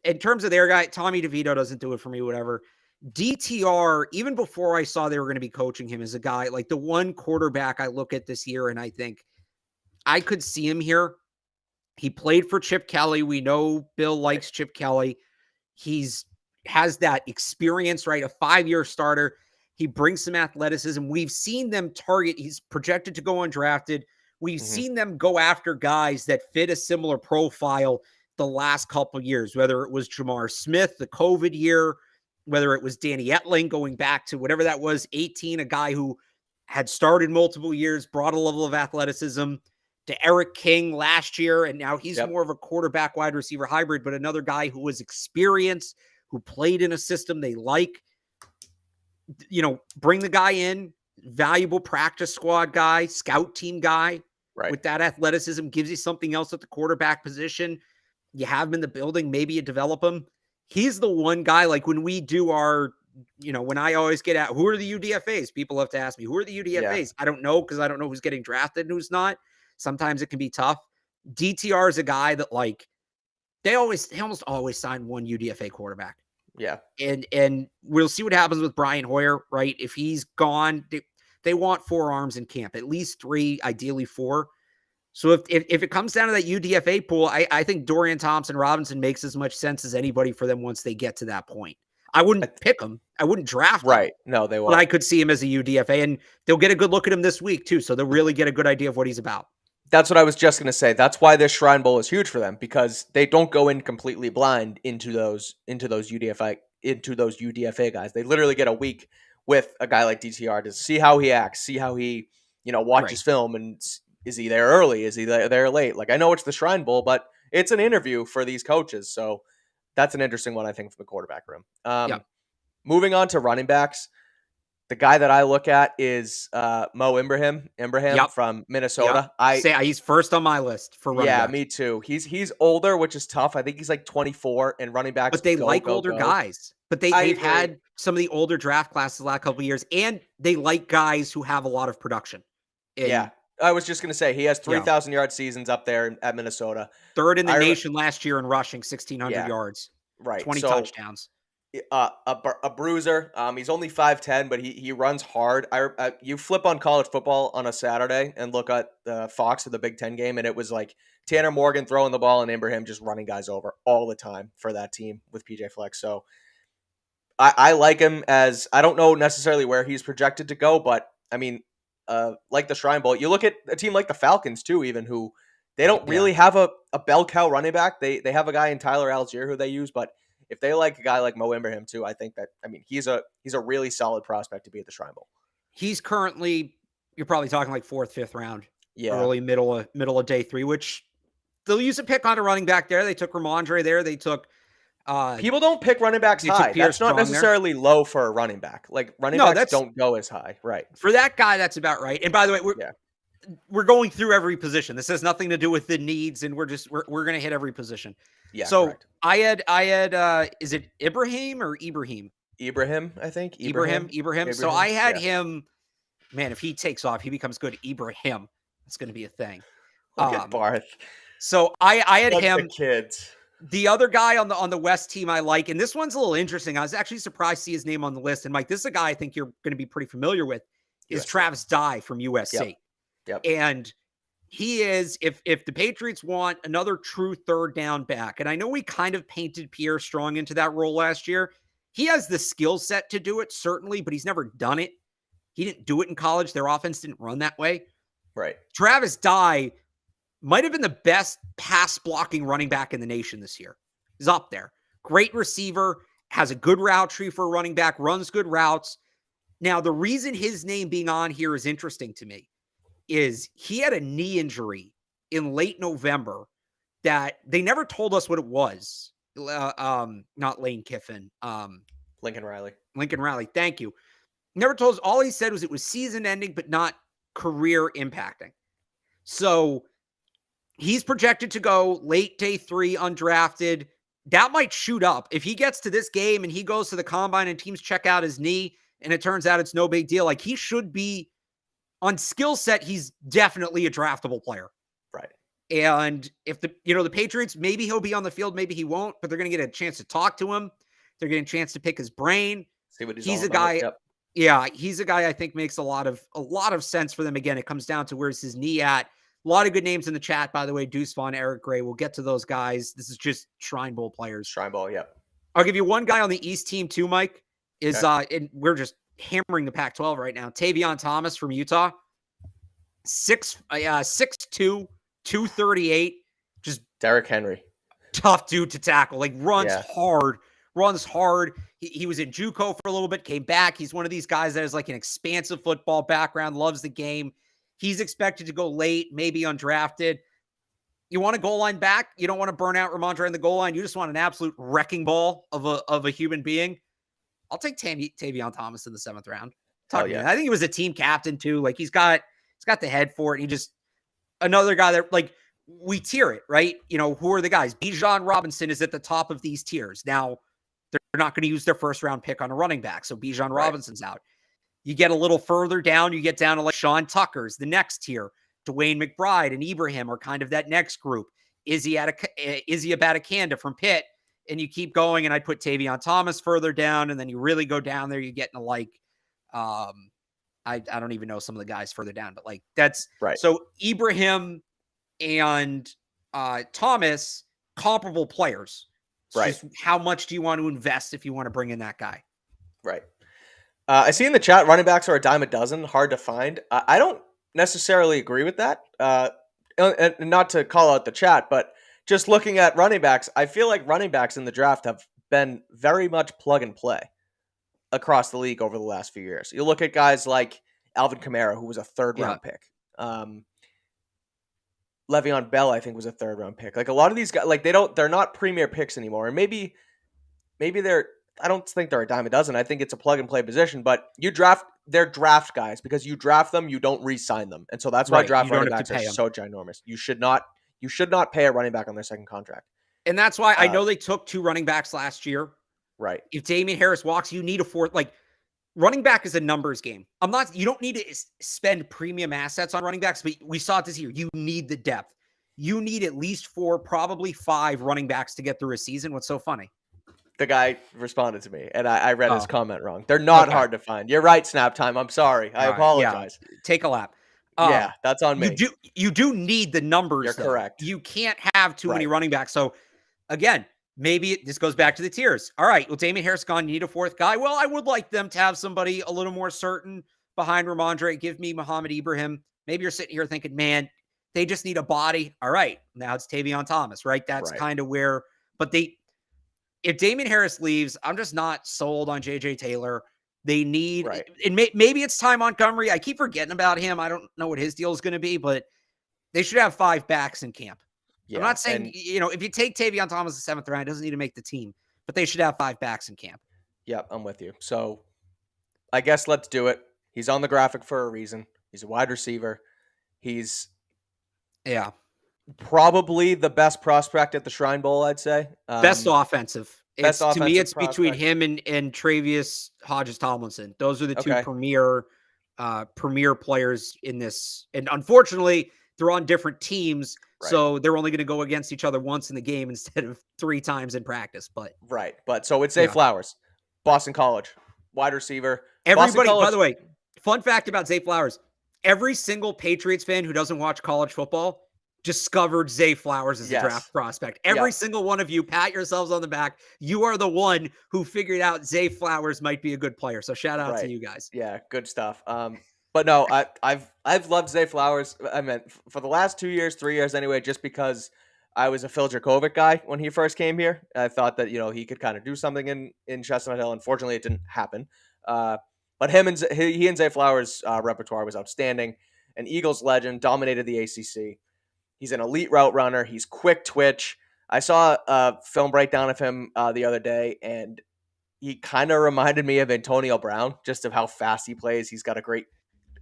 In terms of their guy, Tommy DeVito doesn't do it for me, whatever. DTR, even before I saw they were going to be coaching him, is a guy like the one quarterback I look at this year and I think I could see him here. He played for Chip Kelly. We know Bill likes Chip Kelly. He's has that experience, right? A 5-year starter. He brings some athleticism. We've seen them target. He's projected to go undrafted. We've Mm-hmm. seen them go after guys that fit a similar profile the last couple of years, whether it was Jamar Smith, the COVID year, whether it was Danny Etling going back to whatever that was, 18, a guy who had started multiple years, brought a level of athleticism, to Eric King last year, and now he's Yep. more of a quarterback wide receiver hybrid, but another guy who was experienced, who played in a system they like. Bring the guy in, valuable practice squad guy, scout team guy Right. with that athleticism, gives you something else at the quarterback position. You have him in the building, maybe you develop him. He's the one guy, like when we do our, when I always get at who are the UDFAs, people have to ask me, who are the UDFAs? Yeah. I don't know because I don't know who's getting drafted and who's not. Sometimes it can be tough. DTR is a guy that they almost always sign one UDFA quarterback. Yeah. And we'll see what happens with Brian Hoyer, right? If he's gone, they want 4 arms in camp, at least 3, ideally 4. So if it comes down to that UDFA pool, I think Dorian Thompson Robinson makes as much sense as anybody for them once they get to that point. I wouldn't pick him. I wouldn't draft him. Right. No, they But won't. I could see him as a UDFA, and they'll get a good look at him this week too. So they'll really get a good idea of what he's about. That's what I was just going to say. That's why this Shrine Bowl is huge for them, because they don't go in completely blind into those UDFA guys. They literally get a week with a guy like DTR to see how he acts, see how he watches Right. film, and is he there early, is he there late? Like, I know it's the Shrine Bowl, but it's an interview for these coaches, so that's an interesting one, I think, from the quarterback room. Yeah. Moving on to running backs. The guy that I look at is Mo Ibrahim Yep. from Yep. Minnesota. He's first on my list for running Yeah, backs. me too. He's older, which is tough. I think he's like 24, and running backs But they go like go older go. guys. But I they've agree. had some of the older draft classes the last couple of years, and they like guys who have a lot of production. Yeah, I was just gonna say he has Yeah. 3,000-yard seasons up there at Minnesota. Third in the I rem- nation last year in rushing, 1,600 yeah, yards, right. 20 So touchdowns. a bruiser. He's only 5'10", but he runs hard. You flip on college football on a Saturday and look at the Fox of the Big Ten game, and it was like Tanner Morgan throwing the ball and Ibrahim just running guys over all the time for that team with PJ Flex. So I like him as, I don't know necessarily where he's projected to go, but I mean, like the Shrine Bowl, you look at a team like the Falcons too, even, who they don't Yeah. really have a bell cow running back. They have a guy in Tyler Algier who they use, but if they like a guy like Mo Ibrahim too, I think that, I mean, he's a really solid prospect to be at the Shrine Bowl. He's currently you're probably talking like 4th, 5th round, Yeah. early, middle of day 3, which they'll use a pick on a running back there. They took Ramondre there. They took People don't pick running backs they took high. Pierre That's not Strong there. necessarily low for a running back. Like running No, backs that's don't go as high. Right. for that guy. That's about right. And by the way, Yeah. we're going through every position. This has nothing to do with the needs, and we're going to hit every position. Yeah. So Correct. I had is it Ibrahim or Ibrahim? Ibrahim, I think. Ibrahim. So I had yeah. him. Man, if he takes off, he becomes good. Ibrahim. That's going to be a thing. Look at Barth. So I had Such him. the kids. The other guy on the West team I like, and this one's a little interesting. I was actually surprised to see his name on the list. And Mike, this is a guy I think you're going to be pretty familiar with. Is USC. Travis Dye from USC. Yep. And he is, if the Patriots want another true third down back, and I know we kind of painted Pierre Strong into that role last year. He has the skill set to do it, certainly, but he's never done it. He didn't do it in college. Their offense didn't run that way. Right. Travis Dye might have been the best pass blocking running back in the nation this year. He's up there. Great receiver, has a good route tree for a running back, runs good routes. Now, the reason his name being on here is interesting to me is he had a knee injury in late November that they never told us what it was. Not Lane Kiffin. Lincoln Riley. Lincoln Riley. Thank you. Never told us. All he said was it was season ending, but not career impacting. So he's projected to go late day 3, undrafted. That might shoot up. If he gets to this game and he goes to the combine and teams check out his knee and it turns out it's no big deal, like he should be on skill set. He's definitely a draftable player. Right. And if the Patriots, maybe he'll be on the field, maybe he won't, but they're going to get a chance to talk to him. They're getting a chance to pick his brain. See what he's a guy. Yep. Yeah, he's a guy I think makes a lot of sense for them. Again, it comes down to where's his knee at. A lot of good names in the chat, by the way. Deuce Vaughn, Eric Gray. We'll get to those guys. This is just Shrine Bowl players. Shrine Bowl, yep. I'll give you one guy on the East team too, Mike. And we're just hammering the Pac-12 right now. Tavion Thomas from Utah. 6'2", 238. Just Derrick Henry. Tough dude to tackle. Like runs hard. He was in JUCO for a little bit, came back. He's one of these guys that has like an expansive football background, loves the game. He's expected to go late, maybe undrafted. You want a goal line back. You don't want to burn out Ramondre in the goal line. You just want an absolute wrecking ball of a human being. I'll take Tavion Thomas in the 7th round. I think he was a team captain too. Like he's got the head for it. He just another guy that like we tier it, right? Who are the guys? Bijan Robinson is at the top of these tiers. Now they're not going to use their 1st round pick on a running back. So Bijan Robinson's out. You get a little further down, you get down to like Sean Tucker's, the next tier. Dwayne McBride and Ibrahim are kind of that next group. Izzy Abadakanda from Pitt, and you keep going, and I put Tavion Thomas further down, and then you really go down there, you get into like, I don't even know some of the guys further down, but like that's right. So Ibrahim and Thomas, comparable players. It's just how much do you want to invest if you want to bring in that guy? Right. I see in the chat running backs are a dime a dozen, hard to find. I don't necessarily agree with that. And not to call out the chat, but just looking at running backs, I feel like running backs in the draft have been very much plug and play across the league over the last few years. You look at guys like Alvin Kamara, who was a 3rd round pick. Le'Veon Bell, I think, was a 3rd round pick. Like a lot of these guys, like they're not premier picks anymore. And maybe I don't think they're a dime a dozen. I think it's a plug and play position, but they're draft guys because you draft them, you don't re-sign them. And so that's why draft running backs are so ginormous. You should not pay a running back on their 2nd contract. And that's why I know they took 2 running backs last year. Right. If Damian Harris walks, you need a 4th. Like running back is a numbers game. You don't need to spend premium assets on running backs, but we saw it this year. You need the depth. You need at least 4, probably 5 running backs to get through a season. What's so funny? The guy responded to me, and I read his comment wrong. They're not hard to find. You're right, Snap Time. I'm sorry. I apologize. Yeah. Take a lap. Yeah, that's on me. You do need the numbers. You're correct. You can't have too many running backs. So, again, maybe this goes back to the tiers. All right, well, Damian Harris gone. You need a 4th guy. Well, I would like them to have somebody a little more certain behind Ramondre. Give me Muhammad Ibrahim. Maybe you're sitting here thinking, man, they just need a body. All right, now it's Tavion Thomas, right? That's kind of where, but if Damian Harris leaves, I'm just not sold on JJ Taylor. They need, Right. and maybe it's Ty Montgomery. I keep forgetting about him. I don't know what his deal is going to be, but they should have 5 backs in camp. Yeah. I'm not saying, And if you take Tavion Thomas the 7th round, it doesn't need to make the team, but they should have 5 backs in camp. yeah, I'm with you. So I guess let's do it. He's on the graphic for a reason. He's a wide receiver. He's Yeah. probably the best prospect at the Shrine Bowl, I'd say. Best offensive. Best To me, offensive it's between prospect. him and Travius Hodges Tomlinson. Those are the two Okay. premier players in this. And unfortunately, they're on different teams, Right. so they're only going to go against each other once in the game instead of 3 times in practice. But Right. But so it's Zay Flowers, Boston College, wide receiver. Everybody, by the way, fun fact about Zay Flowers, every single Patriots fan who doesn't watch college football discovered Zay Flowers as a draft prospect. Every single one of you, pat yourselves on the back. You are the one who figured out Zay Flowers might be a good player. So shout out to you guys. Yeah, good stuff. But no, I've loved Zay Flowers. I mean, for the last 2 years, 3 years anyway, just because I was a Phil Dracovic guy when he first came here. I thought that he could kind of do something in Chestnut Hill. Unfortunately, it didn't happen. But he and Zay Flowers' repertoire was outstanding. An Eagles legend, dominated the ACC. He's an elite route runner. He's quick twitch. I saw a film breakdown of him the other day, and he kind of reminded me of Antonio Brown, just of how fast he plays. He's got a great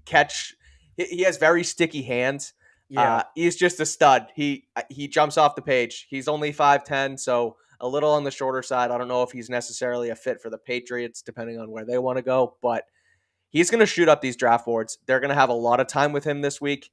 catch. He has very sticky hands. Yeah. He's just a stud. He jumps off the page. He's only 5'10", so a little on the shorter side. I don't know if he's necessarily a fit for the Patriots, depending on where they want to go, but he's going to shoot up these draft boards. They're going to have a lot of time with him this week,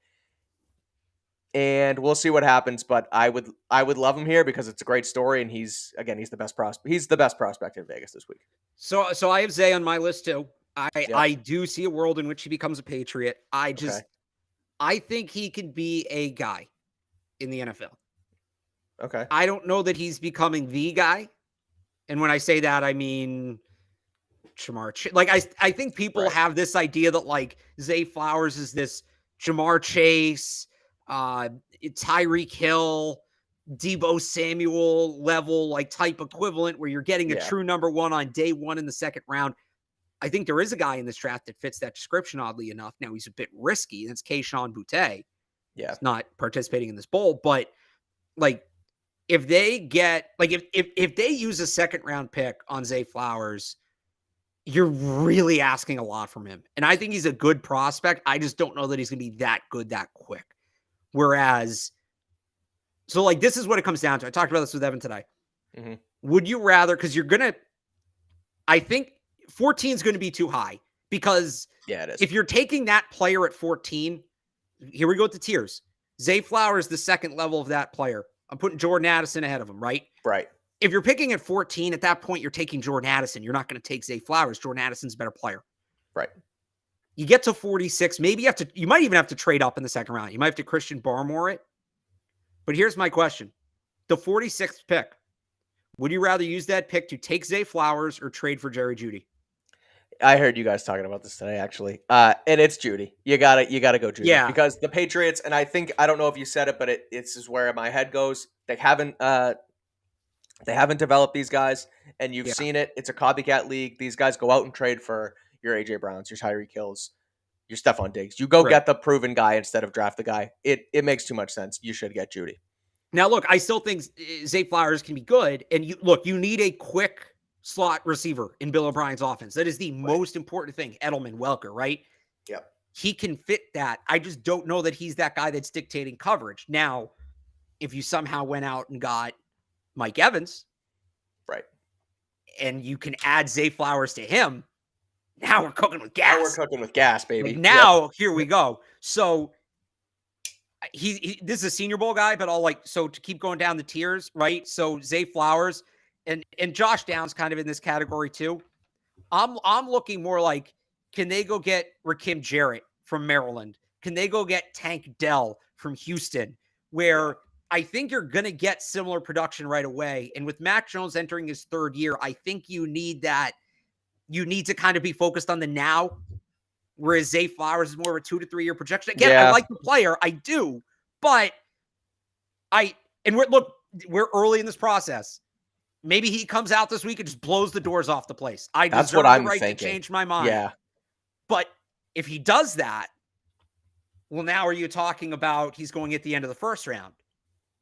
and we'll see what happens. But I would love him here because it's a great story, and he's the best prospect. He's the best prospect in Vegas this week. So I have Zay on my list too. I do see a world in which he becomes a Patriot. I think he could be a guy in the NFL. Okay. I don't know that he's becoming the guy. And when I say that, I mean Jamar Chase. Like, I think people have this idea that, like, Zay Flowers is this Jamar Chase, Tyreek Hill, Deebo Samuel level, like, type equivalent where you're getting a true number one on day one in the second round. I think there is a guy in this draft that fits that description, oddly enough. Now, he's a bit risky, and it's Kayshon Boutte. Yeah. He's not participating in this bowl, but, like, if they get, like, if they use a second round pick on Zay Flowers, you're really asking a lot from him. And I think he's a good prospect. I just don't know that he's going to be that good that quick. Whereas, so, like, this is what it comes down to. I talked about this with Evan today. Mm-hmm. Would you rather, because you're going to, I think 14 is going to be too high, because it is. If you're taking that player at 14, here we go with the tiers. Zay Flowers, the second level of that player. I'm putting Jordan Addison ahead of him, right? Right. If you're picking at 14, at that point, you're taking Jordan Addison. You're not going to take Zay Flowers. Jordan Addison's a better player. Right. You get to 46. Maybe you might even have to trade up in the second round. You might have to Christian Barmore it. But here's my question. The 46th pick, would you rather use that pick to take Zay Flowers or trade for Jerry Jeudy? I heard you guys talking about this today, actually. And it's Jeudy. You gotta go Jeudy. Yeah. Because the Patriots, and I don't know if you said it, but it's just where my head goes. They haven't developed these guys, and you've seen it. It's a copycat league. These guys go out and trade for your AJ Browns, your Tyreek Hills, your Stephon Diggs. You go get the proven guy instead of draft the guy. It makes too much sense. You should get Jeudy. Now, look, I still think Zay Flowers can be good. And you need a quick slot receiver in Bill O'Brien's offense. That is the most important thing. Edelman, Welker, right? Yep. He can fit that. I just don't know that he's that guy that's dictating coverage. Now, if you somehow went out and got Mike Evans, right, and you can add Zay Flowers to him, now we're cooking with gas. Now we're cooking with gas, baby. Like now, here we go. So this is a Senior Bowl guy, but so to keep going down the tiers, right? So Zay Flowers and Josh Downs kind of in this category too. I'm looking more like, can they go get Rakim Jarrett from Maryland? Can they go get Tank Dell from Houston? Where I think you're going to get similar production right away. And with Mac Jones entering his third year, I think you need that. You need to kind of be focused on the now, whereas Zay Flowers is more of a 2 to 3 year projection. Again, I like the player. I do. But we're early in this process. maybe he comes out this week and just blows the doors off the place. I That's what deserve the I'm right thinking. to change my mind. Yeah. But if he does that, well, now are you talking about he's going at the end of the first round?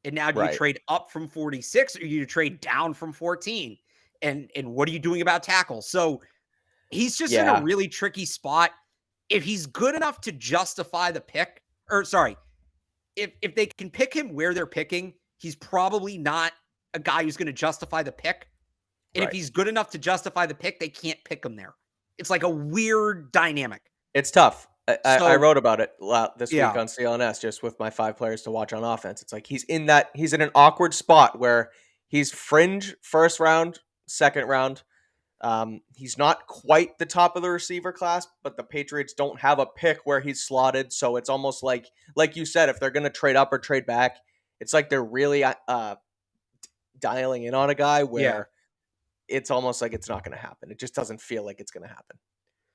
And now do you Right. trade up from 46 or do you trade down from 14? And what are you doing about tackles? So he's just in a really tricky spot. If he's good enough to justify the pick, or sorry, if they can pick him where they're picking, he's probably not a guy who's going to justify the pick. And if he's good enough to justify the pick, they can't pick him there. It's like a weird dynamic. It's tough. I wrote about it this week on CLNS, just with my 5 players to watch on offense. It's like he's in an awkward spot where he's fringe first round, second round. He's not quite the top of the receiver class, but the Patriots don't have a pick where he's slotted. So it's almost like you said, if they're going to trade up or trade back, it's like they're really dialing in on a guy where it's almost like it's not going to happen. It just doesn't feel like it's going to happen.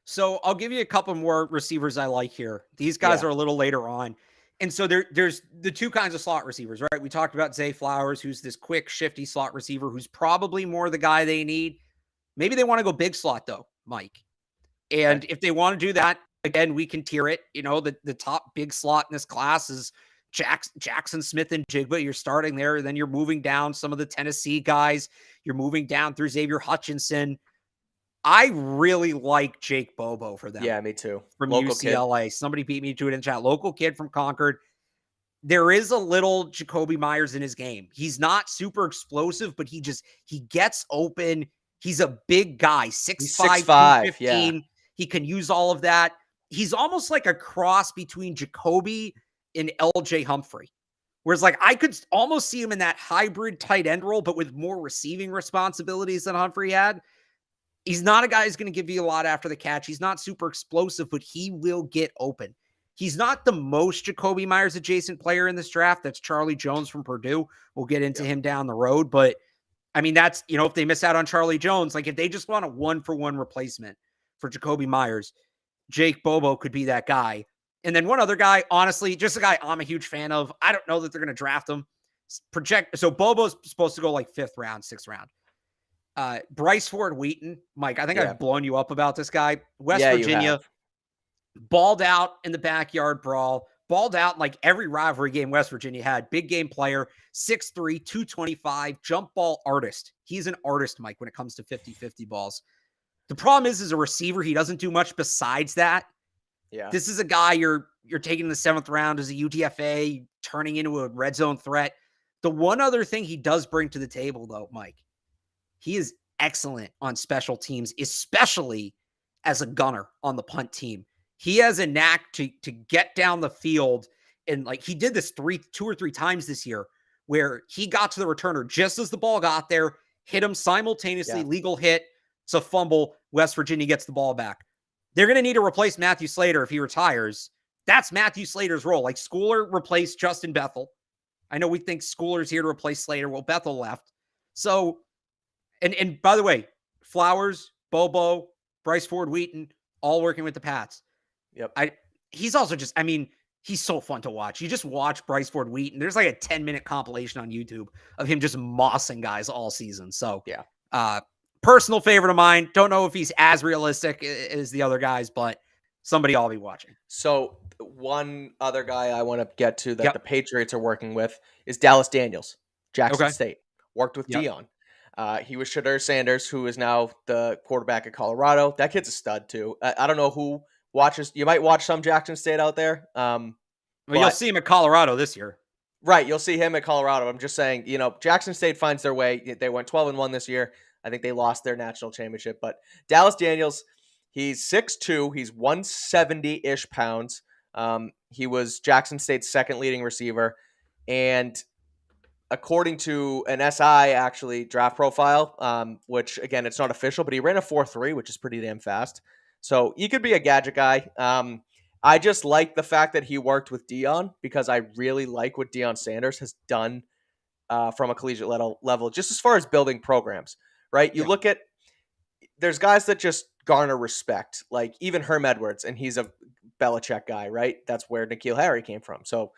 So I'll give you a couple more receivers I like here. These guys are a little later on. And so there's the two kinds of slot receivers, right? We talked about Zay Flowers, who's this quick, shifty slot receiver, who's probably more the guy they need. Maybe they want to go big slot, though, Mike. And if they want to do that, again, we can tier it. You know, the top big slot in this class is Jackson Smith and Jigba. You're starting there. Then you're moving down some of the Tennessee guys. You're moving down through Xavier Hutchinson. I really like Jake Bobo for them. Yeah, me too. From local UCLA. Kid. Somebody beat me to it in chat. Local kid from Concord. There is a little Jacoby Myers in his game. He's not super explosive, but he gets open. He's a big guy, 6'5", 215. Yeah. He can use all of that. He's almost like a cross between Jacoby and LJ Humphrey. Whereas, like, I could almost see him in that hybrid tight end role, but with more receiving responsibilities than Humphrey had. He's not a guy who's going to give you a lot after the catch. He's not super explosive, but he will get open. He's not the most Jacoby Myers adjacent player in this draft. That's Charlie Jones from Purdue. We'll get into him down the road. But, I mean, that's, you know, if they miss out on Charlie Jones, like if they just want a 1-for-1 replacement for Jacoby Myers, Jake Bobo could be that guy. And then one other guy, honestly, just a guy I'm a huge fan of. I don't know that they're going to draft him. So Bobo's supposed to go like 5th round, 6th round. Bryce Ford Wheaton, Mike, I think I've blown you up about this guy. West Virginia, balled out in the backyard brawl, balled out in like every rivalry game West Virginia had. Big game player, 6'3", 225, jump ball artist. He's an artist, Mike, when it comes to 50-50 balls. The problem is, as a receiver, he doesn't do much besides that. Yeah. This is a guy you're taking in the 7th round as a UDFA, turning into a red zone threat. The one other thing he does bring to the table, though, Mike, he is excellent on special teams, especially as a gunner on the punt team. He has a knack to get down the field. And like he did this 2 or 3 times this year where he got to the returner just as the ball got there, hit him simultaneously, legal hit. It's a fumble. West Virginia gets the ball back. They're going to need to replace Matthew Slater if he retires. That's Matthew Slater's role. Like Schooler replaced Justin Bethel. I know we think Schooler's here to replace Slater. Well, Bethel left. So, and by the way, Flowers, Bobo, Bryce Ford Wheaton, all working with the Pats. Yep. He's also just, I mean, he's so fun to watch. You just watch Bryce Ford Wheaton. There's like a 10-minute compilation on YouTube of him just mossing guys all season. So, personal favorite of mine. Don't know if he's as realistic as the other guys, but somebody I'll be watching. So one other guy I want to get to that the Patriots are working with is Dallas Daniels, Jackson State. Worked with Dion. He was Shadur Sanders, who is now the quarterback at Colorado. That kid's a stud too. I don't know who watches. You might watch some Jackson State out there. Well, you'll see him at Colorado this year. Right. You'll see him at Colorado. I'm just saying, you know, Jackson State finds their way. They went 12-1 this year. I think they lost their national championship. But Dallas Daniels, he's 6'2". He's 170-ish pounds. He was Jackson State's second leading receiver. And according to an SI, actually, draft profile, which, again, it's not official, but he ran a 4.3, which is pretty damn fast. So he could be a gadget guy. I just like the fact that he worked with Dion because I really like what Deion Sanders has done from a collegiate level, just as far as building programs, right? You look at, there's guys that just garner respect, like even Herm Edwards, and he's a Belichick guy, right? That's where N'Keal Harry came from. So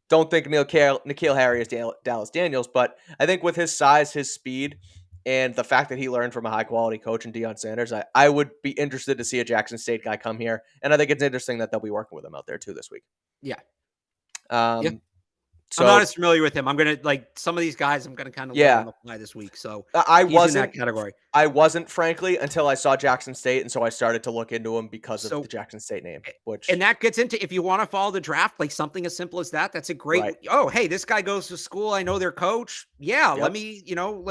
don't think N'Keal Harry is Dallas Daniels, but I think with his size, his speed, And the fact that he learned from a high quality coach in Deion Sanders, I would be interested to see a Jackson State guy come here. And I think it's interesting that they'll be working with him out there too this week. Yeah. Yeah. I'm not So as familiar with him. I'm going to like some of these guys I'm going to kind of learn yeah, on the fly this week. So I he's in that wasn't category. I wasn't frankly until I saw Jackson State, and so I started to look into him because of So the Jackson State name. Which and that gets into if you want to follow the draft, like something as simple as that. That's a great. right. Oh, hey, this guy goes to school. I know their coach. Yeah, Yep. let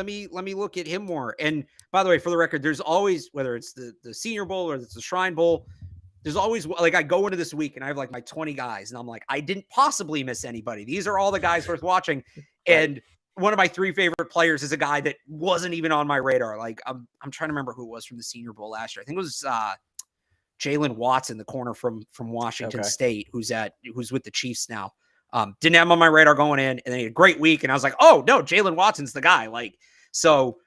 me look at him more. And by the way, for the record, there's always whether it's the Senior Bowl or it's the Shrine Bowl. There's always like I go into this week and I have like my 20 guys, and I'm like, I didn't possibly miss anybody. These are all the guys worth watching. Right. And one of my 3 favorite players is a guy that wasn't even on my radar. Like I'm trying to remember who it was from the Senior Bowl last year. I think it was Jalen Watson, the corner from Washington State, who's with the Chiefs now. Didn't have him on my radar going in, and then he had a great week, and I was like, oh no, Jalen Watson's the guy. Like, so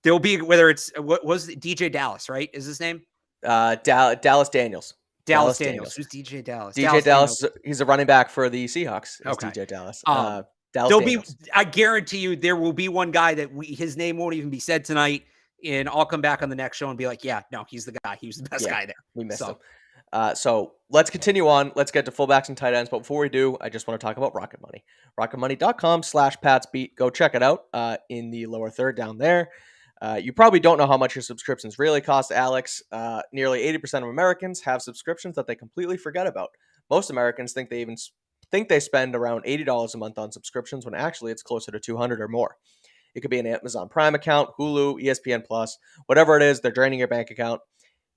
there'll be whether it's what was it, DJ Dallas, right? Is his name? Dallas Daniels. Dallas Daniels. Who's DJ Dallas? DJ Dallas. He's a running back for the Seahawks. Okay. DJ Dallas. Dallas Daniels. I guarantee you there will be one guy that his name won't even be said tonight, and I'll come back on the next show and be like, yeah, no, he's the guy. He was the best guy there. We missed him. So let's continue on. Let's get to fullbacks and tight ends. But before we do, I just want to talk about Rocket Money. RocketMoney.com/PatsBeat. Go check it out in the lower third down there. You probably don't know how much your subscriptions really cost, Alex. Nearly 80% of Americans have subscriptions that they completely forget about. Most Americans think they spend around $80 a month on subscriptions when actually it's closer to $200 or more. It could be an Amazon Prime account, Hulu, ESPN Plus, whatever it is, they're draining your bank account.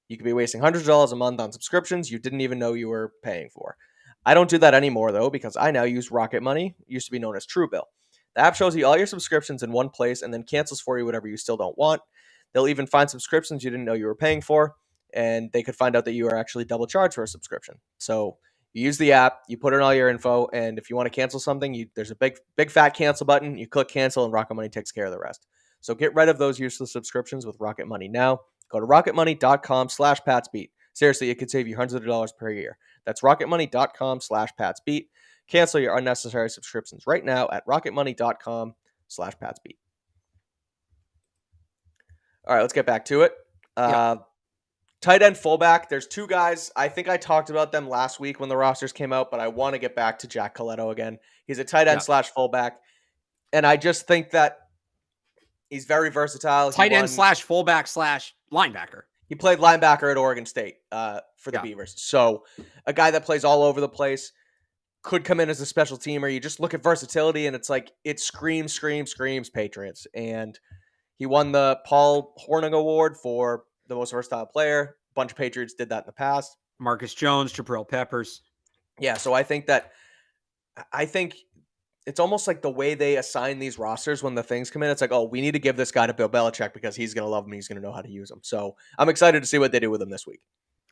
You could be wasting hundreds of dollars a month on subscriptions you didn't even know you were paying for. I don't do that anymore, though, because I now use Rocket Money, used to be known as Truebill. The app shows you all your subscriptions in one place and then cancels for you whatever you still don't want. They'll even find subscriptions you didn't know you were paying for, and they could find out that you are actually double charged for a subscription. So you use the app, you put in all your info, and if you want to cancel something, there's a big fat cancel button. You click cancel, and Rocket Money takes care of the rest. So get rid of those useless subscriptions with Rocket Money now. Go to rocketmoney.com/PatsBeat. Seriously, it could save you hundreds of dollars per year. That's rocketmoney.com/PatsBeat. Cancel your unnecessary subscriptions right now at rocketmoney.com/PatsBeat. All right, let's get back to it. Tight end, fullback. There's 2 guys. I think I talked about them last week when the rosters came out, but I want to get back to Jack Coletto again. He's a tight end / fullback, and I just think that he's very versatile. Tight end / fullback / linebacker. He played linebacker at Oregon State for the Beavers. So a guy that plays all over the place, could come in as a special teamer. You just look at versatility, and it's like it screams Patriots. And he won the Paul Hornung Award for the most versatile player. A bunch of Patriots did that in the past. Marcus Jones, Jabril Peppers. Yeah, so I think it's almost like the way they assign these rosters when the things come in. It's like, oh, we need to give this guy to Bill Belichick because he's going to love him. He's going to know how to use him. So I'm excited to see what they do with him this week.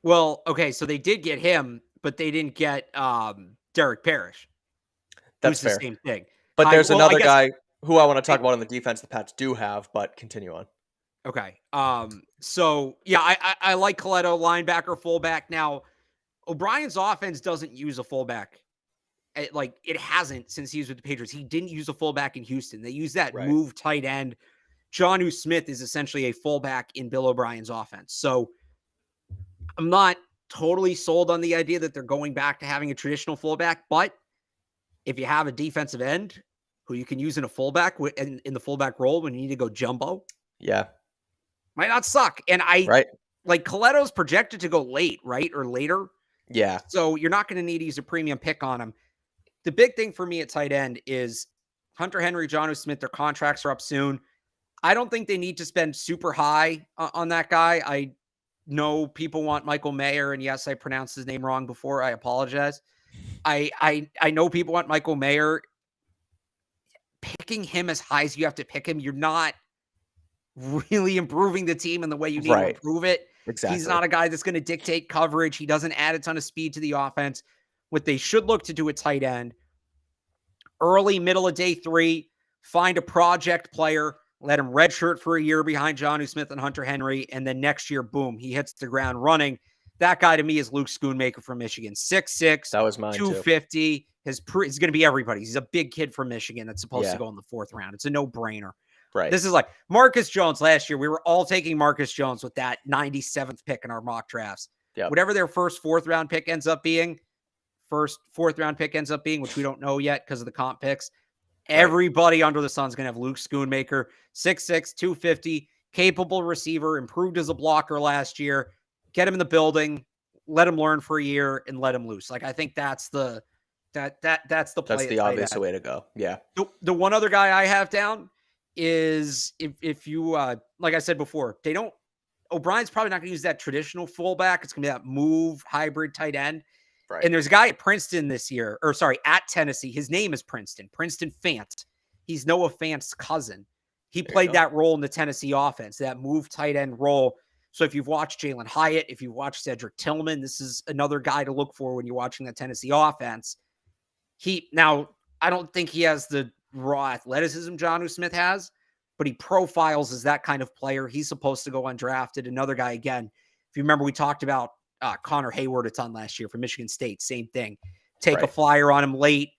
Well, okay, so they did get him, but they didn't get Derek Parrish. That's fair. The same thing. But there's another guy who I want to talk about on the defense the Pats do have, but continue on. Okay. So yeah, I like Coletto, linebacker, fullback. Now, O'Brien's offense doesn't use a fullback. It hasn't since he was with the Patriots. He didn't use a fullback in Houston. They use that move tight end. Jonnu Smith is essentially a fullback in Bill O'Brien's offense. So I'm not totally sold on the idea that they're going back to having a traditional fullback, but if you have a defensive end who you can use in a fullback in the fullback role when you need to go jumbo, might not suck. And like Coletto's projected to go late, right? Or later. Yeah. So you're not going to need to use a premium pick on him. The big thing for me at tight end is Hunter Henry, Jonnu Smith, their contracts are up soon. I don't think they need to spend super high on that guy. I know people want Michael Mayer, and yes, I pronounced his name wrong before. I apologize. I know people want Michael Mayer. Picking him as high as you have to pick him, you're not really improving the team in the way you need to improve it. Exactly. He's not a guy that's going to dictate coverage. He doesn't add a ton of speed to the offense. What they should look to do at tight end, early, middle of day 3, find a project player, let him redshirt for a year behind Jonnu Smith and Hunter Henry, and then next year, boom, he hits the ground running. That guy to me is Luke Schoonmaker from Michigan. 6'6", that was mine 250. He's going to be everybody. He's a big kid from Michigan that's supposed to go in the 4th round. It's a no-brainer. Right. This is like Marcus Jones last year. We were all taking Marcus Jones with that 97th pick in our mock drafts. Yep. Whatever their first fourth round pick ends up being, which we don't know yet because of the comp picks. Everybody under the sun is going to have Luke Schoonmaker, 6'6", 250, capable receiver, improved as a blocker last year. Get him in the building, let him learn for a year, and let him loose. Like, I think that's the play. That's the obvious way to go. Yeah. The one other guy I have down is if you like I said before, O'Brien's probably not going to use that traditional fullback. It's going to be that move hybrid tight end. Right. And there's a guy at Princeton at Tennessee. His name is Princeton Fant. He's Noah Fant's cousin. He played that role in the Tennessee offense, that move tight end role. So if you've watched Jalen Hyatt, if you've watched Cedric Tillman, this is another guy to look for when you're watching the Tennessee offense. I don't think he has the raw athleticism Jonnu Smith has, but he profiles as that kind of player. He's supposed to go undrafted. Another guy, again, if you remember, we talked about Connor Hayward a ton last year from Michigan State. Same thing. Take a flyer on him late.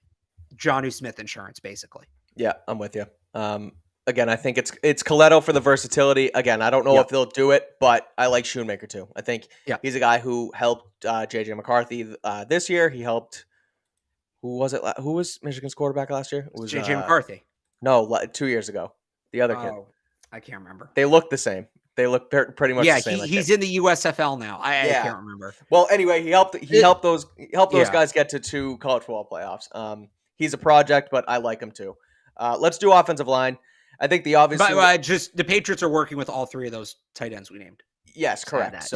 Jonnu Smith insurance, basically. Yeah, I'm with you. Again, I think it's Coletto for the versatility. Again, I don't know if they'll do it, but I like Schoonmaker too. I think he's a guy who helped J.J. McCarthy this year. He helped. Who was it? Who was Michigan's quarterback last year? It was J.J. McCarthy. No, 2 years ago. The other kid. I can't remember. They look the same. They look pretty much the same. Yeah, he's in the USFL now. I can't remember. Well, anyway, he helped those guys get to 2 college football playoffs. He's a project, but I like him too. Let's do offensive line. I think the obvious. But just the Patriots are working with all 3 of those tight ends we named. Yes, correct.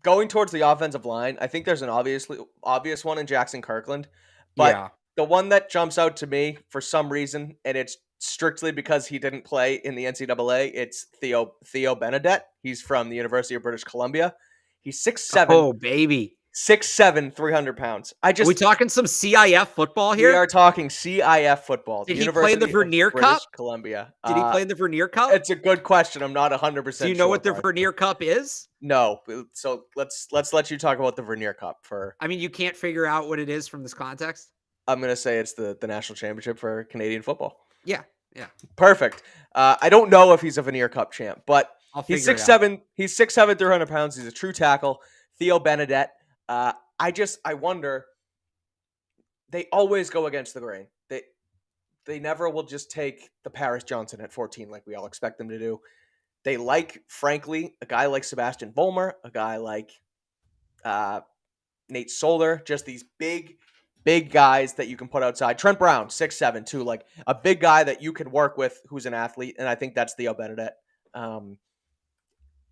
Going towards the offensive line, I think there's an obvious one in Jackson Kirkland, but the one that jumps out to me for some reason, and it's strictly because he didn't play in the NCAA, it's Theo Benedette. He's from the University of British Columbia. He's 6'7". Oh, baby. 6'7", 300 pounds. Are we talking some CIF football here? We are talking CIF football. Did he play in the Vernier Cup? Columbia. Did he play in the Vernier Cup? It's a good question. I'm not 100% sure. Do you know what the Vernier Cup is? No. So let's let you talk about the Vernier Cup for. I mean, you can't figure out what it is from this context? I'm going to say it's the national championship for Canadian football. Yeah. Perfect. I don't know if he's a Vernier Cup champ, but he's 6'7". He's 6'7", 300 pounds. He's a true tackle. Theo Benedette. I wonder, they always go against the grain. They never will just take the Paris Johnson at 14 like we all expect them to do. They frankly, a guy like Sebastian Vollmer, a guy like Nate Solder, just these big guys that you can put outside. Trent Brown, 6'7", too, like a big guy that you can work with who's an athlete, and I think that's Theo Benedette.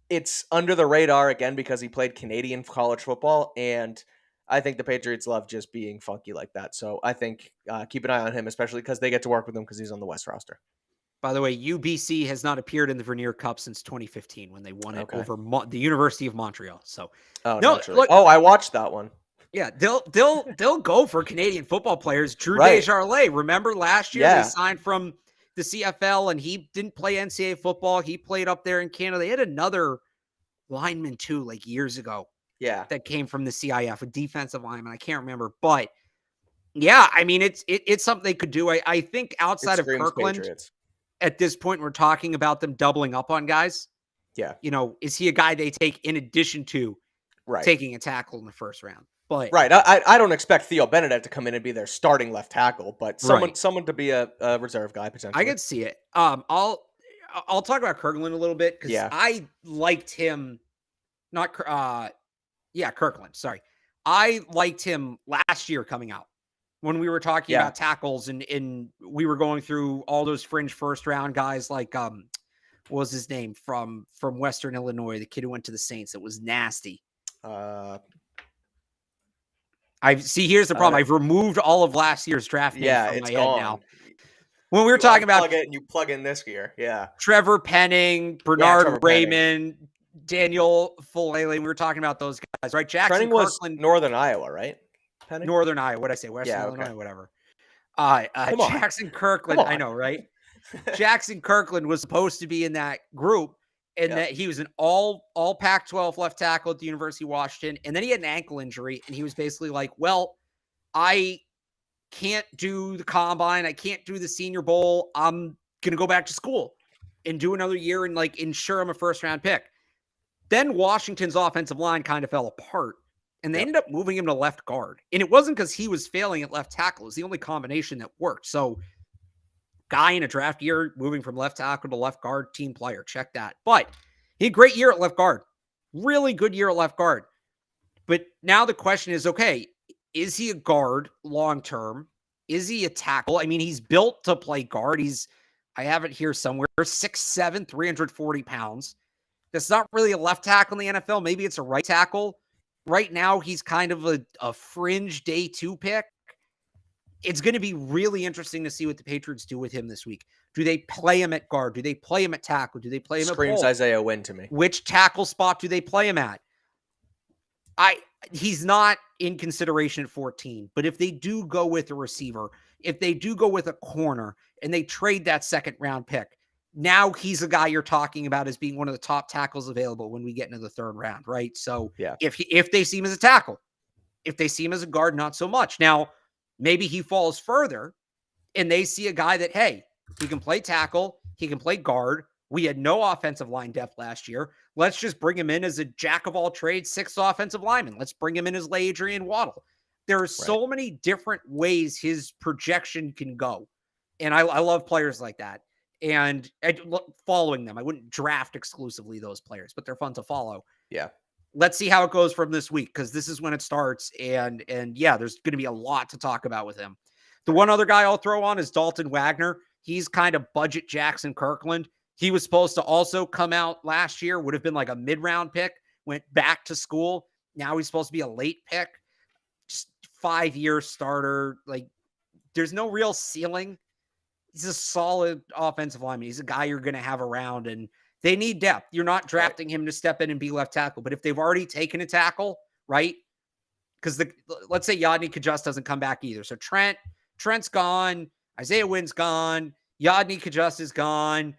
It's under the radar, again, because he played Canadian college football, and I think the Patriots love just being funky like that. So I think keep an eye on him, especially because they get to work with him because he's on the West roster. By the way, UBC has not appeared in the Vernier Cup since 2015 when they won it over the University of Montreal. So, I watched that one. Yeah, they'll go for Canadian football players. Drew Desjardins, remember last year they signed from the CFL, and he didn't play NCAA football. He played up there in Canada. They had another lineman too, like years ago. Yeah, that came from the CIF, a defensive lineman. I can't remember, but yeah, I mean it's something they could do. I think outside of Kirkland, Patriots. At this point, we're talking about them doubling up on guys. Yeah, is he a guy they take in addition to taking a tackle in the first round? But I don't expect Theo Benedette to come in and be their starting left tackle, but someone to be a reserve guy potentially. I could see it. I'll talk about Kirkland a little bit because I liked him. Kirkland. Sorry, I liked him last year coming out when we were talking about tackles and we were going through all those fringe first round guys like what was his name from Western Illinois, the kid who went to the Saints. It was nasty. Here's the problem. I've removed all of last year's draft names from my head now. When we were talking about it and you plug in this year, Trevor Penning, Bernard Raymond, Daniel Fulele, we were talking about those guys, right? Jackson Kirkland, Northern Iowa, right? Penning? Northern Iowa. What'd I say? Western Illinois, whatever. Jackson Kirkland, I know, right? Jackson Kirkland was supposed to be in that group. And that he was an all Pac-12 left tackle at the University of Washington. And then he had an ankle injury. And he was basically like, well, I can't do the combine. I can't do the Senior Bowl. I'm going to go back to school and do another year and like ensure him a first round pick. Then Washington's offensive line kind of fell apart, and they ended up moving him to left guard. And it wasn't because he was failing at left tackle. It was the only combination that worked. So guy in a draft year moving from left tackle to left guard, team player, check that. But he had a great year at left guard. Really good year at left guard. But now the question is, okay, is he a guard long-term? Is he a tackle? I mean, he's built to play guard. I have it here somewhere, 6'7", 340 pounds. That's not really a left tackle in the NFL. Maybe it's a right tackle. Right now, he's kind of a fringe day 2 pick. It's going to be really interesting to see what the Patriots do with him this week. Do they play him at guard? Do they play him at tackle? Do they play him at Screams Isaiah Wynn to me. Which tackle spot do they play him at? He's not in consideration at 14, but if they do go with a receiver, if they do go with a corner and they trade that second round pick, now he's a guy you're talking about as being one of the top tackles available when we get into the third round, right? So if they see him as a tackle, if they see him as a guard, not so much. Now, maybe he falls further and they see a guy that, hey, he can play tackle, he can play guard. We had no offensive line depth last year. Let's just bring him in as a jack of all trades, 6th offensive lineman. Let's bring him in as Adrian Waddle. There are so many different ways his projection can go. And I love players like that. And following them, I wouldn't draft exclusively those players, but they're fun to follow. Yeah. Let's see how it goes from this week, because this is when it starts. And yeah, there's going to be a lot to talk about with him. The one other guy I'll throw on is Dalton Wagner. He's kind of budget Jackson Kirkland. He was supposed to also come out last year, would have been like a mid-round pick, went back to school. Now he's supposed to be a late pick. Just 5-year starter. Like, there's no real ceiling. He's a solid offensive lineman. He's a guy you're going to have around, and they need depth. You're not drafting him to step in and be left tackle, but if they've already taken a tackle, right? Because let's say Yadni Kajust doesn't come back either. So Trent's gone. Isaiah Wynn's gone. Yadni Kajust is gone.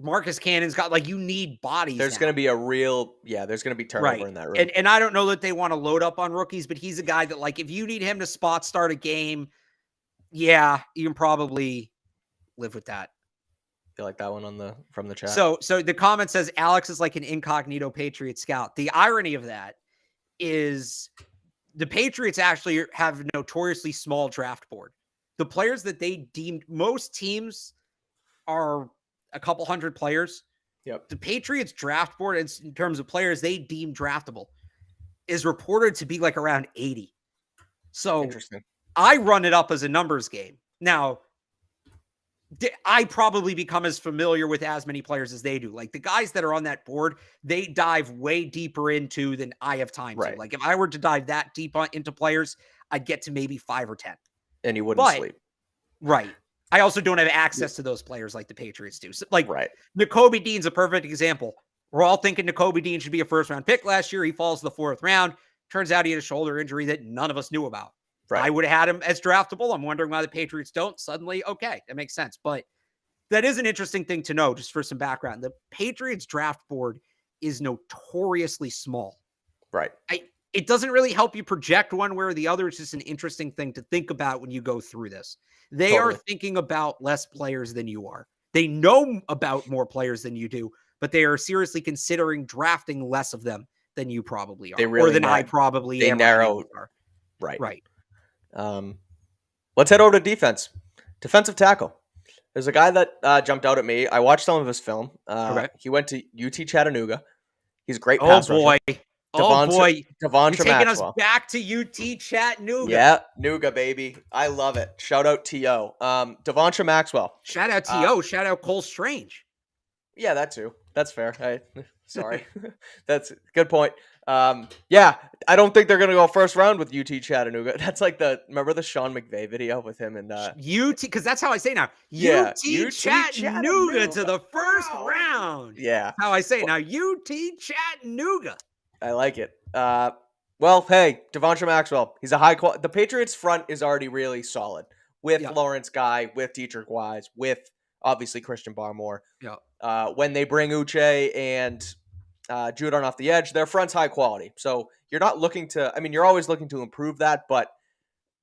Marcus Cannon's got, like, you need bodies. There's going to be there's going to be turnover in that room. And I don't know that they want to load up on rookies, but he's a guy that, like, if you need him to spot start a game, yeah, you can probably live with that. You like that one from the chat? So the comment says Alex is like an incognito Patriot scout. The irony of that is the Patriots actually have a notoriously small draft board. The players that they deemed, most teams are a couple hundred players. Yep. The Patriots draft board, in terms of players they deem draftable, is reported to be like around 80. So interesting. I run it up as a numbers game. Now, I probably become as familiar with as many players as they do. Like, the guys that are on that board, they dive way deeper into than I have time to. Like, if I were to dive that deep into players, I'd get to maybe 5 or 10. And you wouldn't sleep. Right. I also don't have access to those players like the Patriots do. So, like, Nakobe Dean's a perfect example. We're all thinking Nakobe Dean should be a first-round pick last year. He falls to the 4th round. Turns out he had a shoulder injury that none of us knew about. Right. I would have had him as draftable. I'm wondering why the Patriots don't. Suddenly, okay, that makes sense. But that is an interesting thing to know, just for some background. The Patriots draft board is notoriously small. Right. It doesn't really help you project one way or the other. It's just an interesting thing to think about when you go through this. They are thinking about less players than you are. They know about more players than you do, but they are seriously considering drafting less of them than you probably are, or than I probably am. They narrow. Right. Let's head over to defense. Defensive tackle. There's a guy that jumped out at me. I watched some of his film. He went to UT Chattanooga. He's a great pass rusher. Devontra You're taking us back to UT Chattanooga. Yeah, Nuga, baby. I love it. Shout out T.O. Devontra Maxwell. Shout out T.O. Shout out Cole Strange. Yeah, that too. That's fair. Sorry. That's a good point. Yeah, I don't think they're going to go first round with UT Chattanooga. That's like remember the Sean McVay video with him and UT, because that's how I say now. Yeah, UT Chattanooga to the first round. Yeah. How I say it now. UT Chattanooga. I like it. Well, hey, Devontra Maxwell. He's a high quality. The Patriots front is already really solid with Lawrence Guy, with Dietrich Wise, with obviously Christian Barmore. Yeah. When they bring Uche and Judon off the edge, their front's high quality. So you're not looking to. I mean, you're always looking to improve that, but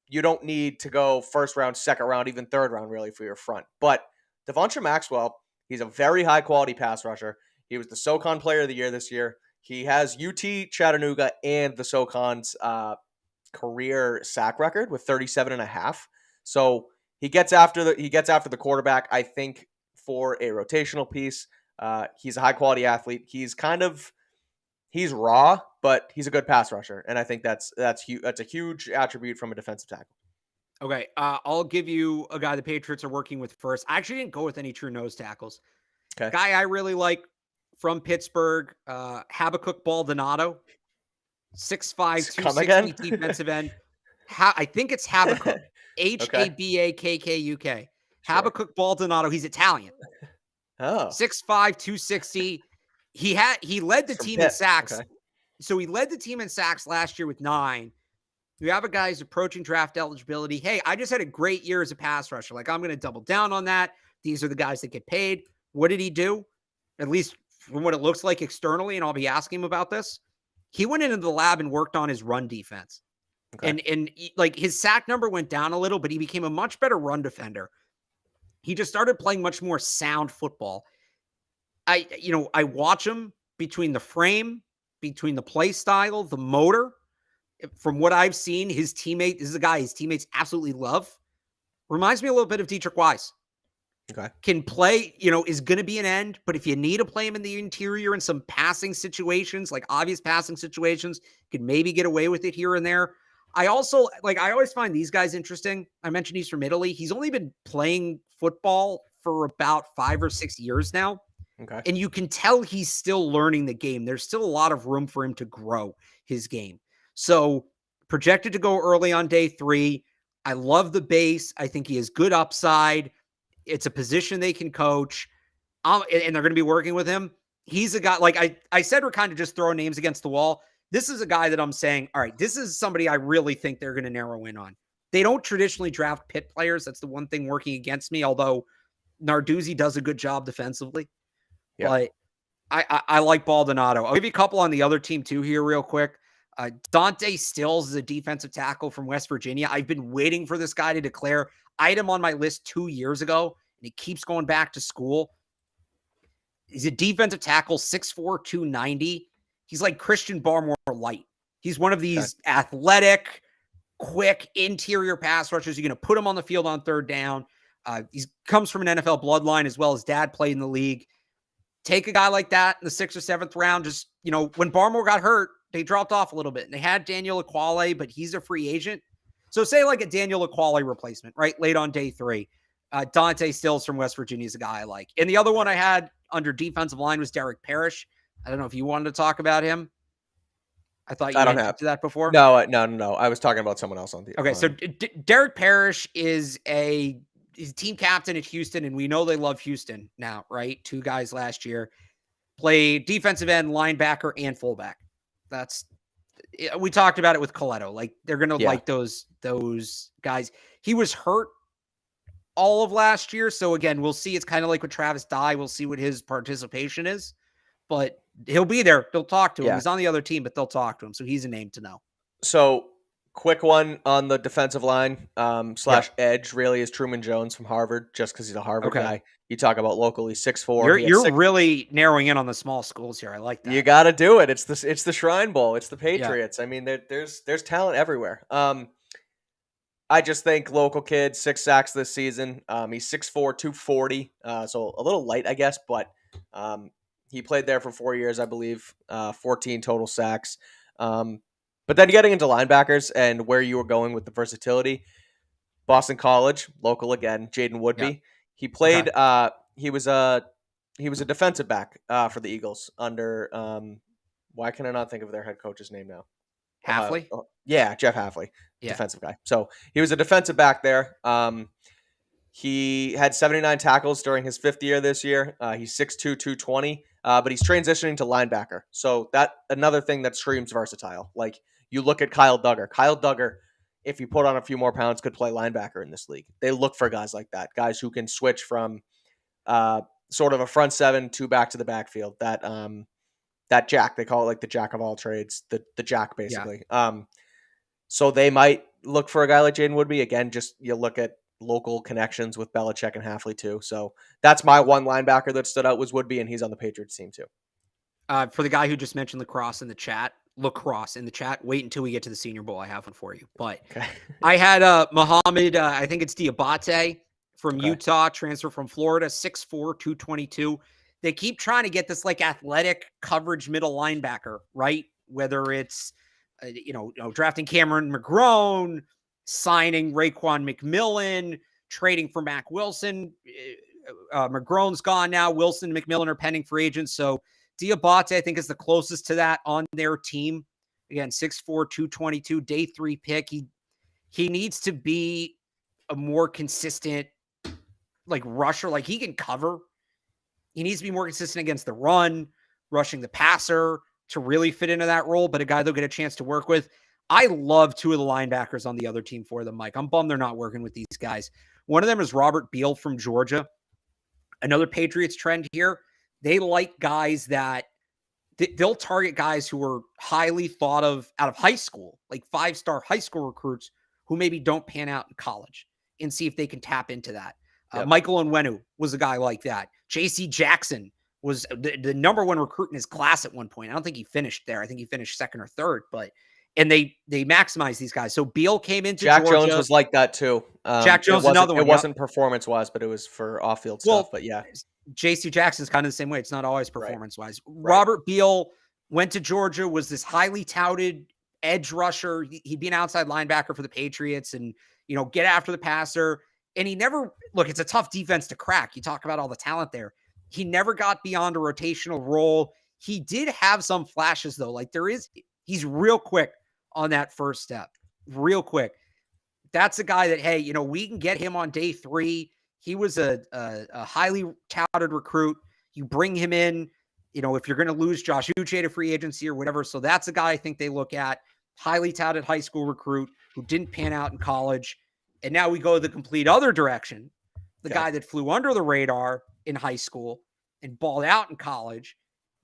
you don't need to go first round, second round, even third round really for your front. But Devontra Maxwell, he's a very high quality pass rusher. He was the SoCon Player of the Year this year. He has UT Chattanooga and the SoCon's career sack record with 37 and a half. So he gets after the quarterback, I think, for a rotational piece. He's a high quality athlete. He's raw, but he's a good pass rusher, and I think that's a huge attribute from a defensive tackle. Okay, I'll give you a guy the Patriots are working with first. I actually didn't go with any true nose tackles. Okay, Guy I really like from Pittsburgh, Habakkuk Baldonado, 6'5", come 260 again. defensive end. I think it's Habakkuk, Okay, Habakkuk. sure. Habakkuk Baldonado. He's Italian, Oh, 6'5", 260. He led the he's from team in Pitt. sacks. Okay, So he led the team in sacks last year with 9. You have a guy who's approaching draft eligibility. Hey, I just had a great year as a pass rusher. Like, I'm going to double down on that. These are the guys that get paid. What did he do? At least from what it looks like externally, and I'll be asking him about this. He went into the lab and worked on his run defense. okay, And like his sack number went down a little, but he became a much better run defender. He just started playing much more sound football. I watch him between the frame, between the play style, the motor. From what I've seen, this is a guy his teammates absolutely love. Reminds me a little bit of Dietrich Wise. okay. Can play, is going to be an end, but if you need to play him in the interior in some passing situations, like obvious passing situations, can maybe get away with it here and there. I always find these guys interesting. I mentioned he's from Italy. He's only been playing football for about 5 or 6 years now. Okay. And you can tell he's still learning the game. There's still a lot of room for him to grow his game. So projected to go early on day 3. I love the base. I think he has good upside. It's a position they can coach. And they're going to be working with him. He's a guy, like I said, we're kind of just throwing names against the wall. This is a guy that I'm saying, all right, this is somebody I really think they're going to narrow in on. They don't traditionally draft Pitt players. That's the one thing working against me, although Narduzzi does a good job defensively. Yeah. But I like Baldonado. I'll give you a couple on the other team too here real quick. Dante Stills is a defensive tackle from West Virginia. I've been waiting for this guy to declare. I had him on my list 2 years ago, and he keeps going back to school. He's a defensive tackle, 6'4", 290. He's like Christian Barmore light. He's one of these athletic, quick interior pass rushers. You're going to put him on the field on third down. He comes from an NFL bloodline as well. His dad played in the league. Take a guy like that in the 6th or 7th round. Just, when Barmore got hurt, they dropped off a little bit. And they had Daniel Aquale, but he's a free agent. So say like a Daniel Aquale replacement, right? Late on day 3. Dante Stills from West Virginia is a guy I like. And the other one I had under defensive line was Derek Parrish. I don't know if you wanted to talk about him. I thought you mentioned that before. No. I was talking about someone else on the. Okay, so Derek Parrish is he's team captain at Houston, and we know they love Houston now, right? 2 guys last year play defensive end, linebacker, and fullback. We talked about it with Coletto. Like they're gonna like those guys. He was hurt all of last year, so again, we'll see. It's kind of like with Travis Dye. We'll see what his participation is, but he'll be there. They'll talk to him. He's on the other team, but they'll talk to him. So he's a name to know. So quick one on the defensive line / edge really is Truman Jones from Harvard, just because he's a Harvard guy. You talk about locally 6'4". You're really narrowing in on the small schools here. I like that. You got to do it. It's the Shrine Bowl. It's the Patriots. I mean, there's talent everywhere. I just think local kid, 6 sacks this season. He's 6'4", 240, so a little light, I guess, but he played there for 4 years, I believe, 14 total sacks. But then getting into linebackers and where you were going with the versatility, Boston College, local again, Jaden Woodby. Yeah. He played. He was a defensive back for the Eagles under. Why can I not think of their head coach's name now? Hafley? Yeah, Jeff Hafley, defensive guy. So he was a defensive back there. He had 79 tackles during his 5th year this year. He's 6'2", 220, but he's transitioning to linebacker. So that another thing that screams versatile. Like you look at Kyle Duggar. Kyle Duggar, if you put on a few more pounds, could play linebacker in this league. They look for guys like that, guys who can switch from sort of a front 7 to back to the backfield. That jack, they call it like the jack of all trades, the jack basically. So they might look for a guy like Jaden Woodby. Again, just you look at local connections with Belichick and Halfley too. So that's my one linebacker that stood out was Woodby, and he's on the Patriots team too. For the guy who just mentioned lacrosse in the chat, wait until we get to the Senior Bowl. I have one for you. But Okay. I had Muhammad, I think it's Diabate from Utah, transfer from Florida, 6'4", 222. They keep trying to get this like athletic coverage middle linebacker, right? Whether it's, drafting Cameron McGrone, signing Raekwon McMillan, trading for Mac Wilson. McGrone's gone now. Wilson and McMillan are pending free agents. So Diabate, I think, is the closest to that on their team. Again, 6'4", 222, day 3 pick. He needs to be a more consistent like rusher. Like he can cover. He needs to be more consistent against the run, rushing the passer to really fit into that role, but a guy they'll get a chance to work with. I love 2 of the linebackers on the other team for them, Mike. I'm bummed they're not working with these guys. One of them is Robert Beal from Georgia. Another Patriots trend here. They like guys that they'll target guys who are highly thought of out of high school, like 5-star high school recruits who maybe don't pan out in college, and see if they can tap into that. Yep. Michael Onwenu was a guy like that. J.C. Jackson was the number 1 recruit in his class at one point. I don't think he finished there. I think he finished 2nd or 3rd, and they maximize these guys. So Beal came into Jack Georgia. Jones was like that too. Jack Jones, another one. It wasn't performance-wise, but it was for off-field stuff. But yeah. J.C. Jackson's kind of the same way. It's not always performance-wise. Right. Robert Beal went to Georgia, was this highly touted edge rusher. He'd be an outside linebacker for the Patriots and, get after the passer. And he never, look, it's a tough defense to crack. You talk about all the talent there. He never got beyond a rotational role. He did have some flashes, though. Like he's real quick on that first step. Real quick. That's a guy that, hey, we can get him on day 3. He was a highly touted recruit. You bring him in, if you're going to lose Josh Uche to free agency or whatever. So that's a guy I think they look at. Highly touted high school recruit who didn't pan out in college. And now we go the complete other direction. The guy that flew under the radar in high school and balled out in college.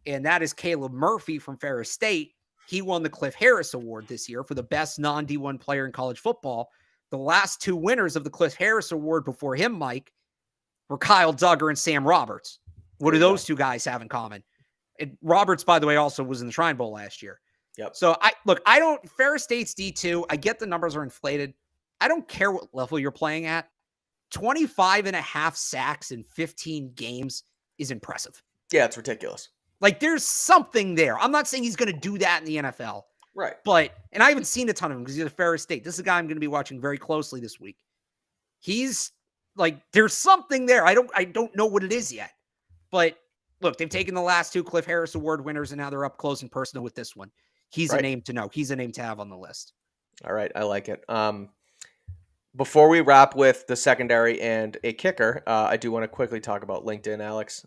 And that is Caleb Murphy from Ferris State. He won the Cliff Harris Award this year for the best non-D1 player in college football. The last 2 winners of the Cliff Harris Award before him, Mike, were Kyle Duggar and Sam Roberts. What do those 2 guys have in common? And Roberts, by the way, also was in the Shrine Bowl last year. Yep. So Ferris State's D2. I get the numbers are inflated. I don't care what level you're playing at. 25.5 sacks in 15 games is impressive. Yeah, it's ridiculous. Like there's something there. I'm not saying he's going to do that in the NFL. Right. And I haven't seen a ton of him because he's at Ferris State. This is a guy I'm going to be watching very closely this week. He's like, there's something there. I don't know what it is yet. But look, they've taken the last 2 Cliff Harris Award winners and now they're up close and personal with this one. He's a name to know. He's a name to have on the list. All right. I like it. Before we wrap with the secondary and a kicker, I do want to quickly talk about LinkedIn, Alex.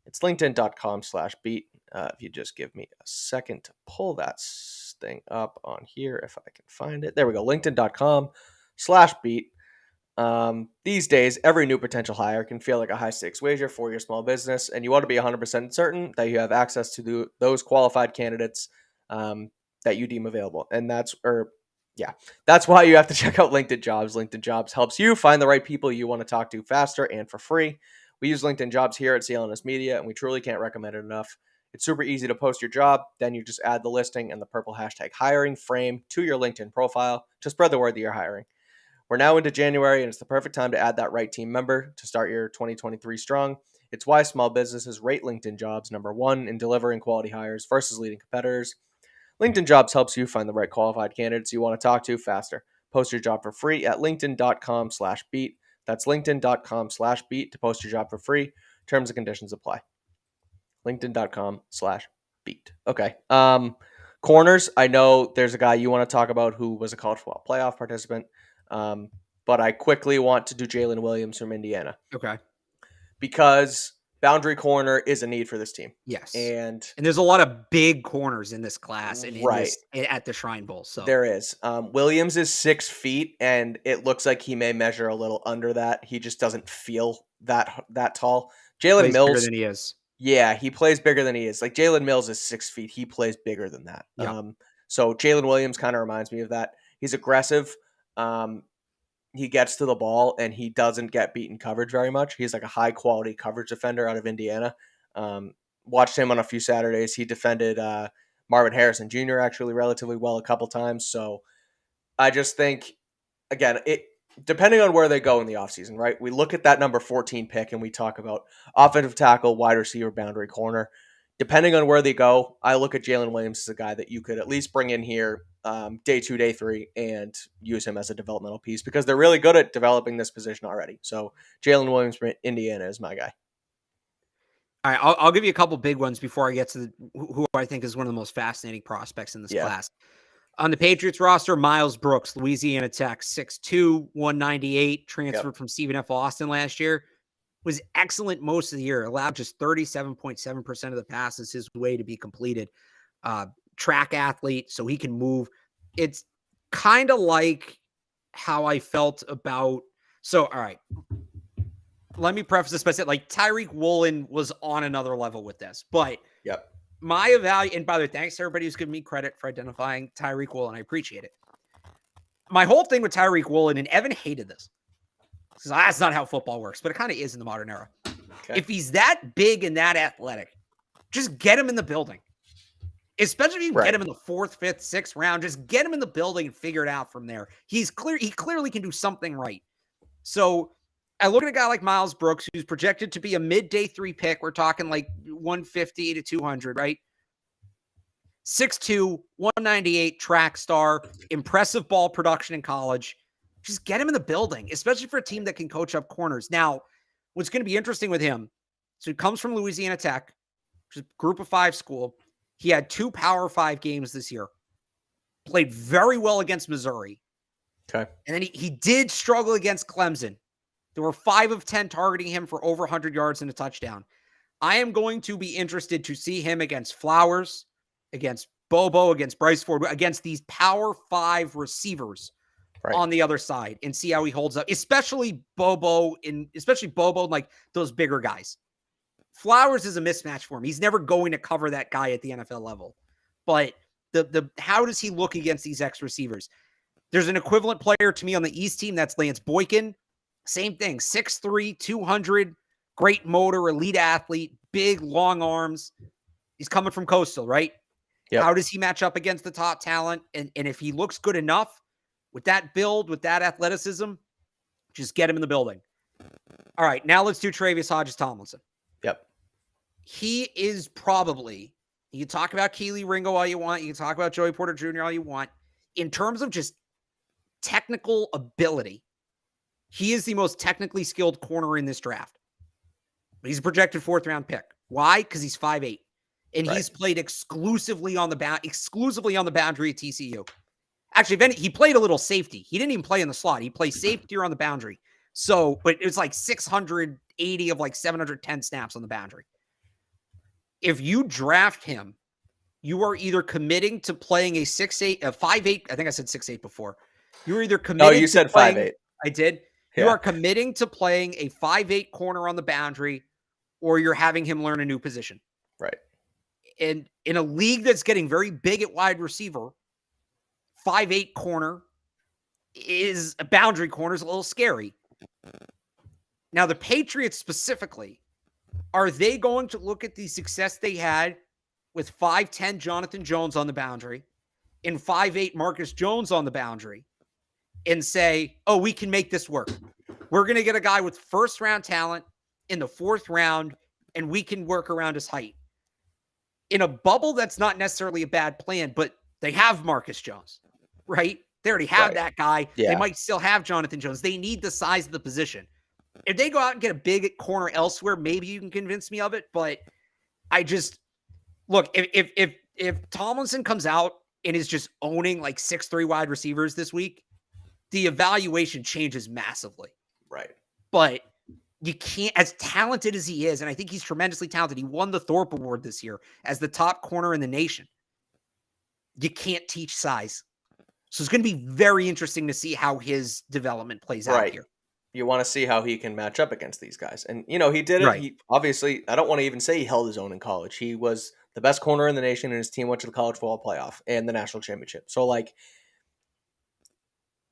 It's linkedin.com/beat. If you just give me a second to pull that thing up on here, if I can find it. There we go. LinkedIn.com/beat. These days, every new potential hire can feel like a high-stakes wager for your small business, and you want to be 100% certain that you have access to those qualified candidates that you deem available. And that's why you have to check out LinkedIn Jobs. LinkedIn Jobs helps you find the right people you want to talk to faster and for free. We use LinkedIn Jobs here at CLNS Media, and we truly can't recommend it enough. It's super easy to post your job. Then you just add the listing and the purple hashtag hiring frame to your LinkedIn profile to spread the word that you're hiring. We're now into January, and it's the perfect time to add that right team member to start your 2023 strong. It's why small businesses rate LinkedIn Jobs number 1 in delivering quality hires versus leading competitors. LinkedIn Jobs helps you find the right qualified candidates you want to talk to faster. Post your job for free at linkedin.com/beat. That's linkedin.com/beat to post your job for free. Terms and conditions apply. LinkedIn.com/beat. Okay. Corners. I know there's a guy you want to talk about who was a college football playoff participant. But I quickly want to do Jalen Williams from Indiana. Okay. Because boundary corner is a need for this team. Yes. And there's a lot of big corners in this class and at the Shrine Bowl. So there is. Williams is 6 feet, and it looks like he may measure a little under that. He just doesn't feel that tall. Jalen Mills bigger than he is. Yeah, he plays bigger than he is. Like Jalen Mills is 6 feet. He plays bigger than that. Yeah. So Jalen Williams kind of reminds me of that. He's aggressive. he gets to the ball and he doesn't get beaten coverage very much. He's like a high quality coverage defender out of Indiana. Watched him on a few Saturdays. He defended Marvin Harrison Jr. actually relatively well a couple times. So I just think, again, it depending on where they go in the offseason, right? We look at that number 14 pick and we talk about offensive tackle, wide receiver, boundary corner. Depending on where they go, I look at Jalen Williams as a guy that you could at least bring in here day 2, day 3, and use him as a developmental piece because they're really good at developing this position already. So Jalen Williams from Indiana is my guy. All right, I'll give you a couple big ones before I get to who I think is one of the most fascinating prospects in this class. On the Patriots roster, Miles Brooks, Louisiana Tech, 6'2", 198, transferred from Stephen F. Austin last year. Was excellent most of the year, allowed just 37.7% of the passes his way to be completed. Track athlete, so he can move. It's kind of like how I felt about... So, all right. Let me preface this by saying, like, Tyreek Woolen was on another level with this, but my evaluation, and by the way, thanks to everybody who's giving me credit for identifying Tyreek Woolen. I appreciate it. My whole thing with Tyreek Woolen, and Evan hated this, because that's not how football works, but it kind of is in the modern era. Okay. If he's that big and that athletic, just get him in the building. Especially if you get him in the 4th, 5th, 6th round, just get him in the building and figure it out from there. He clearly can do something right. So I look at a guy like Miles Brooks, who's projected to be a mid-day 3 pick. We're talking like 150 to 200, right? 6'2", 198, track star, impressive ball production in college. Just get him in the building, especially for a team that can coach up corners. Now, what's going to be interesting with him, so he comes from Louisiana Tech, which is a group of 5 school. He had 2 Power 5 games this year. Played very well against Missouri. Okay. And then he did struggle against Clemson. There were 5 of 10 targeting him for over 100 yards and a touchdown. I am going to be interested to see him against Flowers, against Bobo, against Bryce Ford, against these Power 5 receivers on the other side, and see how he holds up, especially Bobo, and like those bigger guys. Flowers is a mismatch for him. He's never going to cover that guy at the NFL level. But the how does he look against these X receivers? There's an equivalent player to me on the East team. That's Lance Boykin. Same thing. 6'3", 200, great motor, elite athlete, big, long arms. He's coming from Coastal, right? Yep. How does he match up against the top talent? And if he looks good enough with that build, with that athleticism, just get him in the building. All right, now let's do Travius Hodges-Tomlinson. Yep. He is probably, you can talk about Keely Ringo all you want. You can talk about Joey Porter Jr. all you want. In terms of just technical ability, he is the most technically skilled corner in this draft. But he's a projected 4th round pick. Why? Because he's 5'8". And he's played exclusively on the boundary at TCU. Actually, he played a little safety. He didn't even play in the slot. He played safety or on the boundary. So, but it was like 680 of like 710 snaps on the boundary. If you draft him, you are either committing to playing a 6'8", a 5'8". I think I said 6'8" before. You're either committing. No, you said 5'8". I did. Yeah. You are committing to playing a 5'8" corner on the boundary, or you're having him learn a new position. Right. And in a league that's getting very big at wide receiver, 5'8" corner is a boundary corner is a little scary. Now, the Patriots specifically, are they going to look at the success they had with 5'10" Jonathan Jones on the boundary and 5'8" Marcus Jones on the boundary and say, oh, we can make this work? We're going to get a guy with 1st round talent in the 4th round, and we can work around his height. In a bubble, that's not necessarily a bad plan, but they have Marcus Jones, right? They already have that guy. Yeah. They might still have Jonathan Jones. They need the size of the position. If they go out and get a big corner elsewhere, maybe you can convince me of it. But I just look, if Tomlinson comes out and is just owning like 6'3" wide receivers this week, the evaluation changes massively. Right. But you can't, as talented as he is, and I think he's tremendously talented. He won the Thorpe Award this year as the top corner in the nation. You can't teach size. So it's going to be very interesting to see how his development plays out here. You want to see how he can match up against these guys. And, you know, he did it. Right. He obviously, I don't want to even say he held his own in college. He was the best corner in the nation, and his team went to the college football playoff and the national championship. So, like,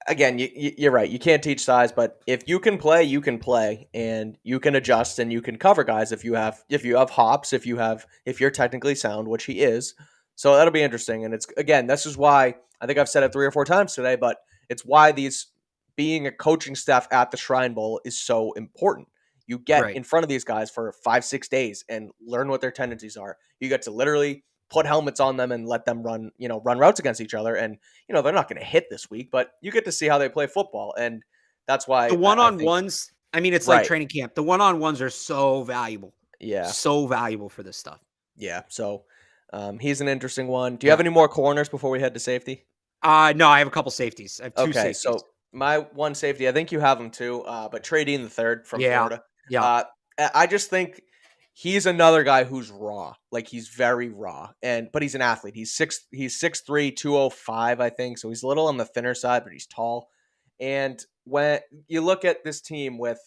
again, you're right. You can't teach size, but if you can play, you can play, and you can adjust and you can cover guys if you have hops, if you're technically sound, which he is. So that'll be interesting. And it's again, this is why I think I've said it 3 or 4 times today, but it's why these being a coaching staff at the Shrine Bowl is so important. You get Right. in front of these guys for 5-6 days and learn what their tendencies are. You get to literally put helmets on them and let them run routes against each other. And they're not going to hit this week, but you get to see how they play football. And that's The why I think, one-on-ones, I mean, it's like right. training camp. The one-on-ones are so valuable. Yeah. So valuable for this stuff. Yeah. So he's an interesting one. Do you have Yeah. any more corners before we head to safety? No, I have a couple safeties. I have two Okay. safeties. So my one safety, I think you have him too, but Trey Dean the third from Yeah. Florida. Yeah. I just think he's another guy who's raw. Like he's very raw, but he's an athlete. He's 6'3", 205, I think. So he's a little on the thinner side, but he's tall. And when you look at this team with,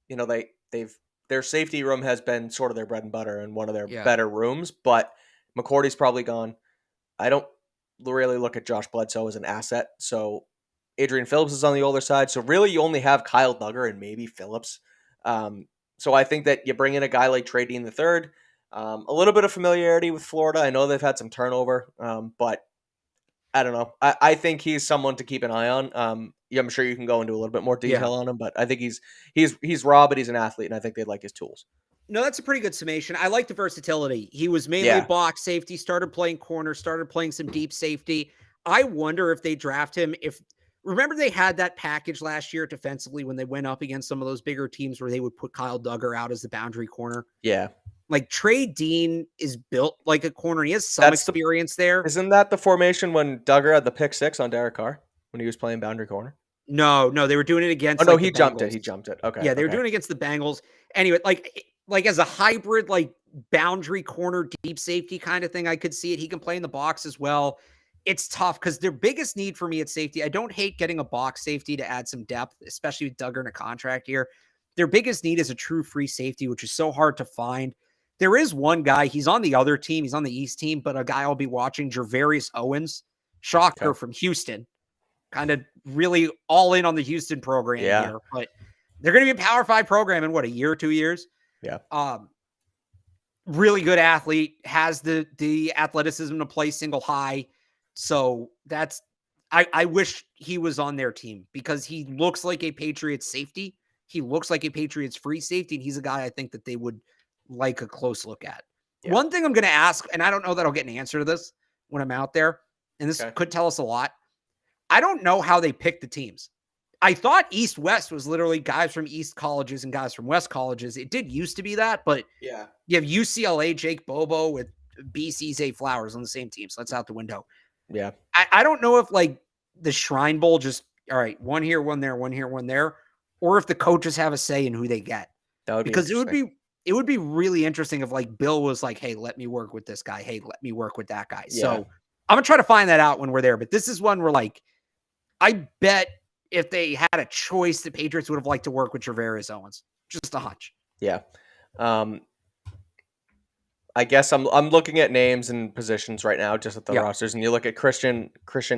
their safety room has been sort of their bread and butter and one of their Yeah. better rooms, but McCourty's probably gone. I don't really look at Josh Bledsoe as an asset. So Adrian Phillips is on the older side. So really you only have Kyle Duggar and maybe Phillips. So I think that you bring in a guy like Trey Dean III, a little bit of familiarity with Florida. I know they've had some turnover, but I don't know. I think he's someone to keep an eye on. I'm sure you can go into a little bit more detail on him, but I think he's raw, but he's an athlete, and I think they like his tools. No, that's a pretty good summation. I like the versatility. He was mainly box safety, started playing corner, started playing some deep safety. I wonder if they draft him. Remember they had that package last year defensively when they went up against some of those bigger teams where they would put Kyle Duggar out as the boundary corner. Yeah. Like Trey Dean is built like a corner. He has some experience there. Isn't that the formation when Duggar had the pick 6 on Derek Carr when he was playing boundary corner? No, they were doing it against. Oh no, he jumped it. He jumped it. Okay. Yeah, they were doing it against the Bengals. Anyway, like as a hybrid, like boundary corner, deep safety kind of thing, I could see it. He can play in the box as well. It's tough because their biggest need for me at safety, I don't hate getting a box safety to add some depth, especially with Duggar in a contract here. Their biggest need is a true free safety, which is so hard to find. There is one guy, he's on the other team, he's on the East team, but a guy I'll be watching, Gervarius Owens, shocker from Houston. Kind of really all in on the Houston program here, but they're going to be a Power 5 program in a year or 2 years. Yeah. Really good athlete, has the athleticism to play single high. So that's, I wish he was on their team because he looks like a Patriots safety. He looks like a Patriots free safety. And he's a guy I think that they would like a close look at. Yeah. One thing I'm going to ask, and I don't know that I'll get an answer to this when I'm out there, and this could tell us a lot. I don't know how they picked the teams. I thought East-West was literally guys from East colleges and guys from West colleges. It did used to be that, but you have UCLA, Jake Bobo with BC's A Flowers on the same team. So that's out the window. Yeah. I don't know if like the Shrine Bowl just, all right, one here, one there, one here, one there, or if the coaches have a say in who they get. That would because it would be really interesting if like Bill was like, hey, let me work with this guy. Hey, let me work with that guy. Yeah. So I'm going to try to find that out when we're there. But this is one where like, I bet if they had a choice, the Patriots would have liked to work with Gervarius Owens. Just a hunch. Yeah. I guess I'm looking at names and positions right now, just at the rosters, and you look at Christian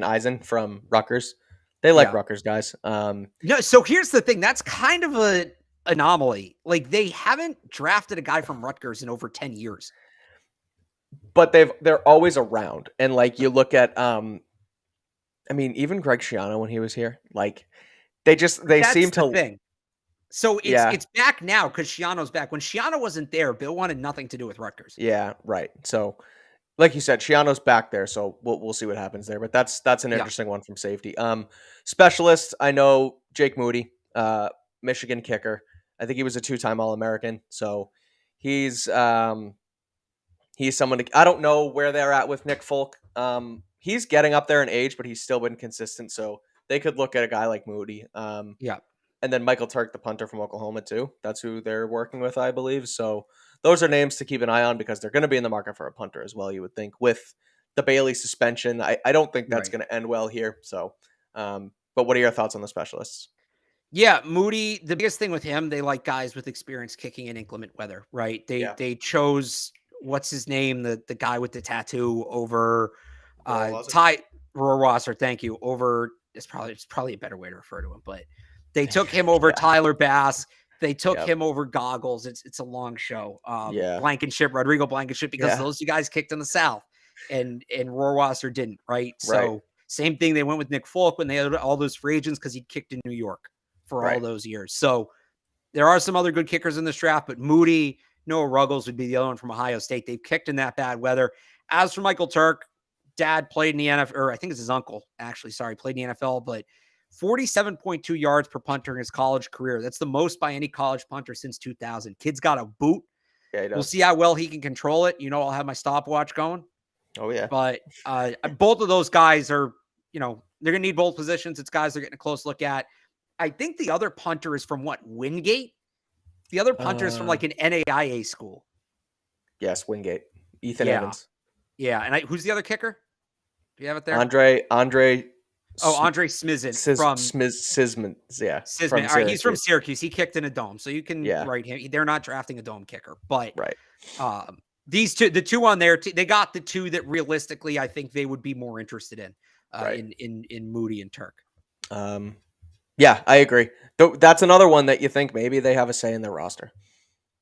Eisen from Rutgers. They like Rutgers guys. No, so here's the thing. That's kind of an anomaly. Like they haven't drafted a guy from Rutgers in over 10 years. But they're always around. And like you look at I mean, even Greg Schiano when he was here, like that's seem to thing. So it's back now because Schiano's back. When Schiano wasn't there, Bill wanted nothing to do with Rutgers. Yeah, right. So, like you said, Schiano's back there, so we'll see what happens there. But that's an interesting one from safety. Specialists, I know Jake Moody, Michigan kicker. I think he was a 2-time All-American. So he's someone I don't know where they're at with Nick Folk. He's getting up there in age, but he's still been consistent. So they could look at a guy like Moody. And then Michael Turk, the punter from Oklahoma, too. That's who they're working with, I believe. So those are names to keep an eye on because they're going to be in the market for a punter as well, you would think. With the Bailey suspension, I don't think that's going to end well here. So, but what are your thoughts on the specialists? Yeah, Moody, the biggest thing with him, they like guys with experience kicking in inclement weather, right? They chose, what's his name, the guy with the tattoo over Ty Rohrwasser, thank you, over it's probably a better way to refer to him, but they took him over Tyler Bass. They took him over Goggles. It's a long show. Rodrigo Blankenship, because those two guys kicked in the South, and Rohrwasser didn't, right? So same thing. They went with Nick Folk when they had all those free agents because he kicked in New York for all those years. So there are some other good kickers in this draft, but Moody, Noah Ruggles would be the other one from Ohio State. They've kicked in that bad weather. As for Michael Turk, dad played in the NFL, or I think it's his uncle, actually, played in the NFL, but 47.2 yards per punter in his college career. That's the most by any college punter since 2000. Kid's got a boot. Yeah, we'll see how well he can control it. I'll have my stopwatch going. Oh, yeah. But both of those guys are, they're going to need both positions. It's guys they're getting a close look at. I think the other punter is from Wingate? The other punter is from like an NAIA school. Yes, Wingate. Ethan Evans. Yeah, and who's the other kicker? Do you have it there? Andre Smizin from Sisman. Yeah. Sisman. All right, he's from Syracuse. He kicked in a dome, so you can write him. They're not drafting a dome kicker, but these two, the two on there, they got the two that realistically I think they would be more interested in Moody and Turk. Yeah, I agree. That's another one that you think maybe they have a say in their roster,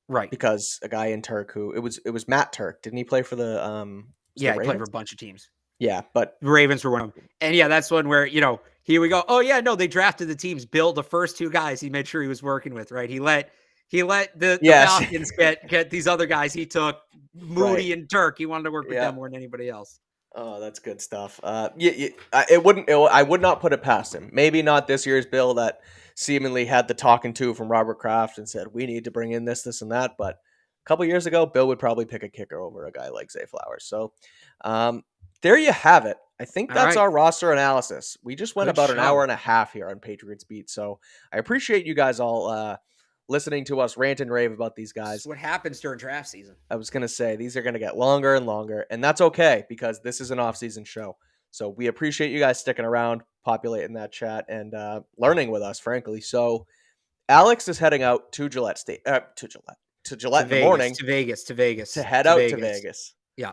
right? Because a guy in Turk who it was Matt Turk, didn't he play for the he played for a bunch of teams. Yeah, but the Ravens were one of them. And that's one where, here we go. Oh yeah, no, they drafted the teams. Bill, the first two guys he made sure he was working with, right? He let the Falcons get these other guys. He took Moody and Turk. He wanted to work with them more than anybody else. Oh, that's good stuff. I would not put it past him. Maybe not this year's Bill that seemingly had the talking to from Robert Kraft and said, we need to bring in this, and that. But a couple years ago, Bill would probably pick a kicker over a guy like Zay Flowers. So there you have it. I think that's our roster analysis. We just went about an hour and a half here on Patriots Beat. So I appreciate you guys all listening to us rant and rave about these guys. That's what happens during draft season. I was going to say, these are going to get longer and longer, and that's okay because this is an off-season show. So we appreciate you guys sticking around, populating that chat, and learning with us, frankly. So Alex is heading out to Gillette State, to Gillette in the morning. To Vegas. To head out to Vegas. Yeah.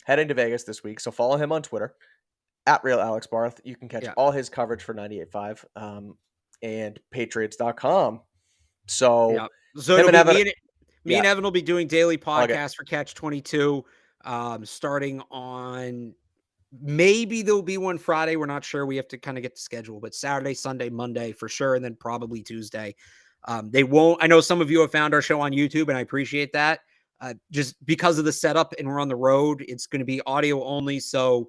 Heading to Vegas this week. So follow him on Twitter, @RealAlexBarth. You can catch all his coverage for 98.5. And Patriots.com. So, me and Evan will be doing daily podcasts for Catch 22, starting on, maybe there'll be one Friday. We're not sure. We have to kind of get the schedule, but Saturday, Sunday, Monday for sure. And then probably Tuesday. I know some of you have found our show on YouTube and I appreciate that. Just because of the setup and we're on the road, it's going to be audio only. So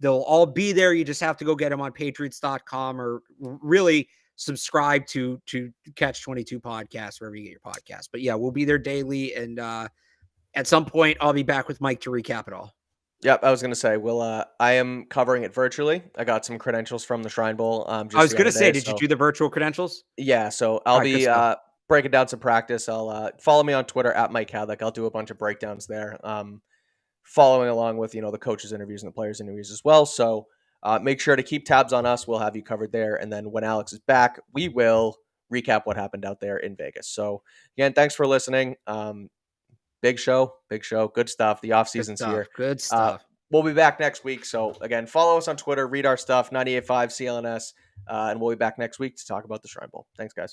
they'll all be there. You just have to go get them on Patriots.com or really subscribe to Catch 22 podcast, wherever you get your podcast. But yeah, we'll be there daily. And at some point I'll be back with Mike to recap it all. Yep. I was going to say, I am covering it virtually. I got some credentials from the Shrine Bowl. I was going to say, did you do the virtual credentials? Yeah. So I'll be breaking down some practice. I'll follow me on Twitter @Mike Kadlick. I'll do a bunch of breakdowns there. Following along with, the coaches interviews and the players interviews as well. So make sure to keep tabs on us. We'll have you covered there. And then when Alex is back, we will recap what happened out there in Vegas. So again, thanks for listening. Big show. Good stuff. The off season's here. Good stuff. We'll be back next week. So again, follow us on Twitter, read our stuff, 98.5 CLNS. And we'll be back next week to talk about the Shrine Bowl. Thanks, guys.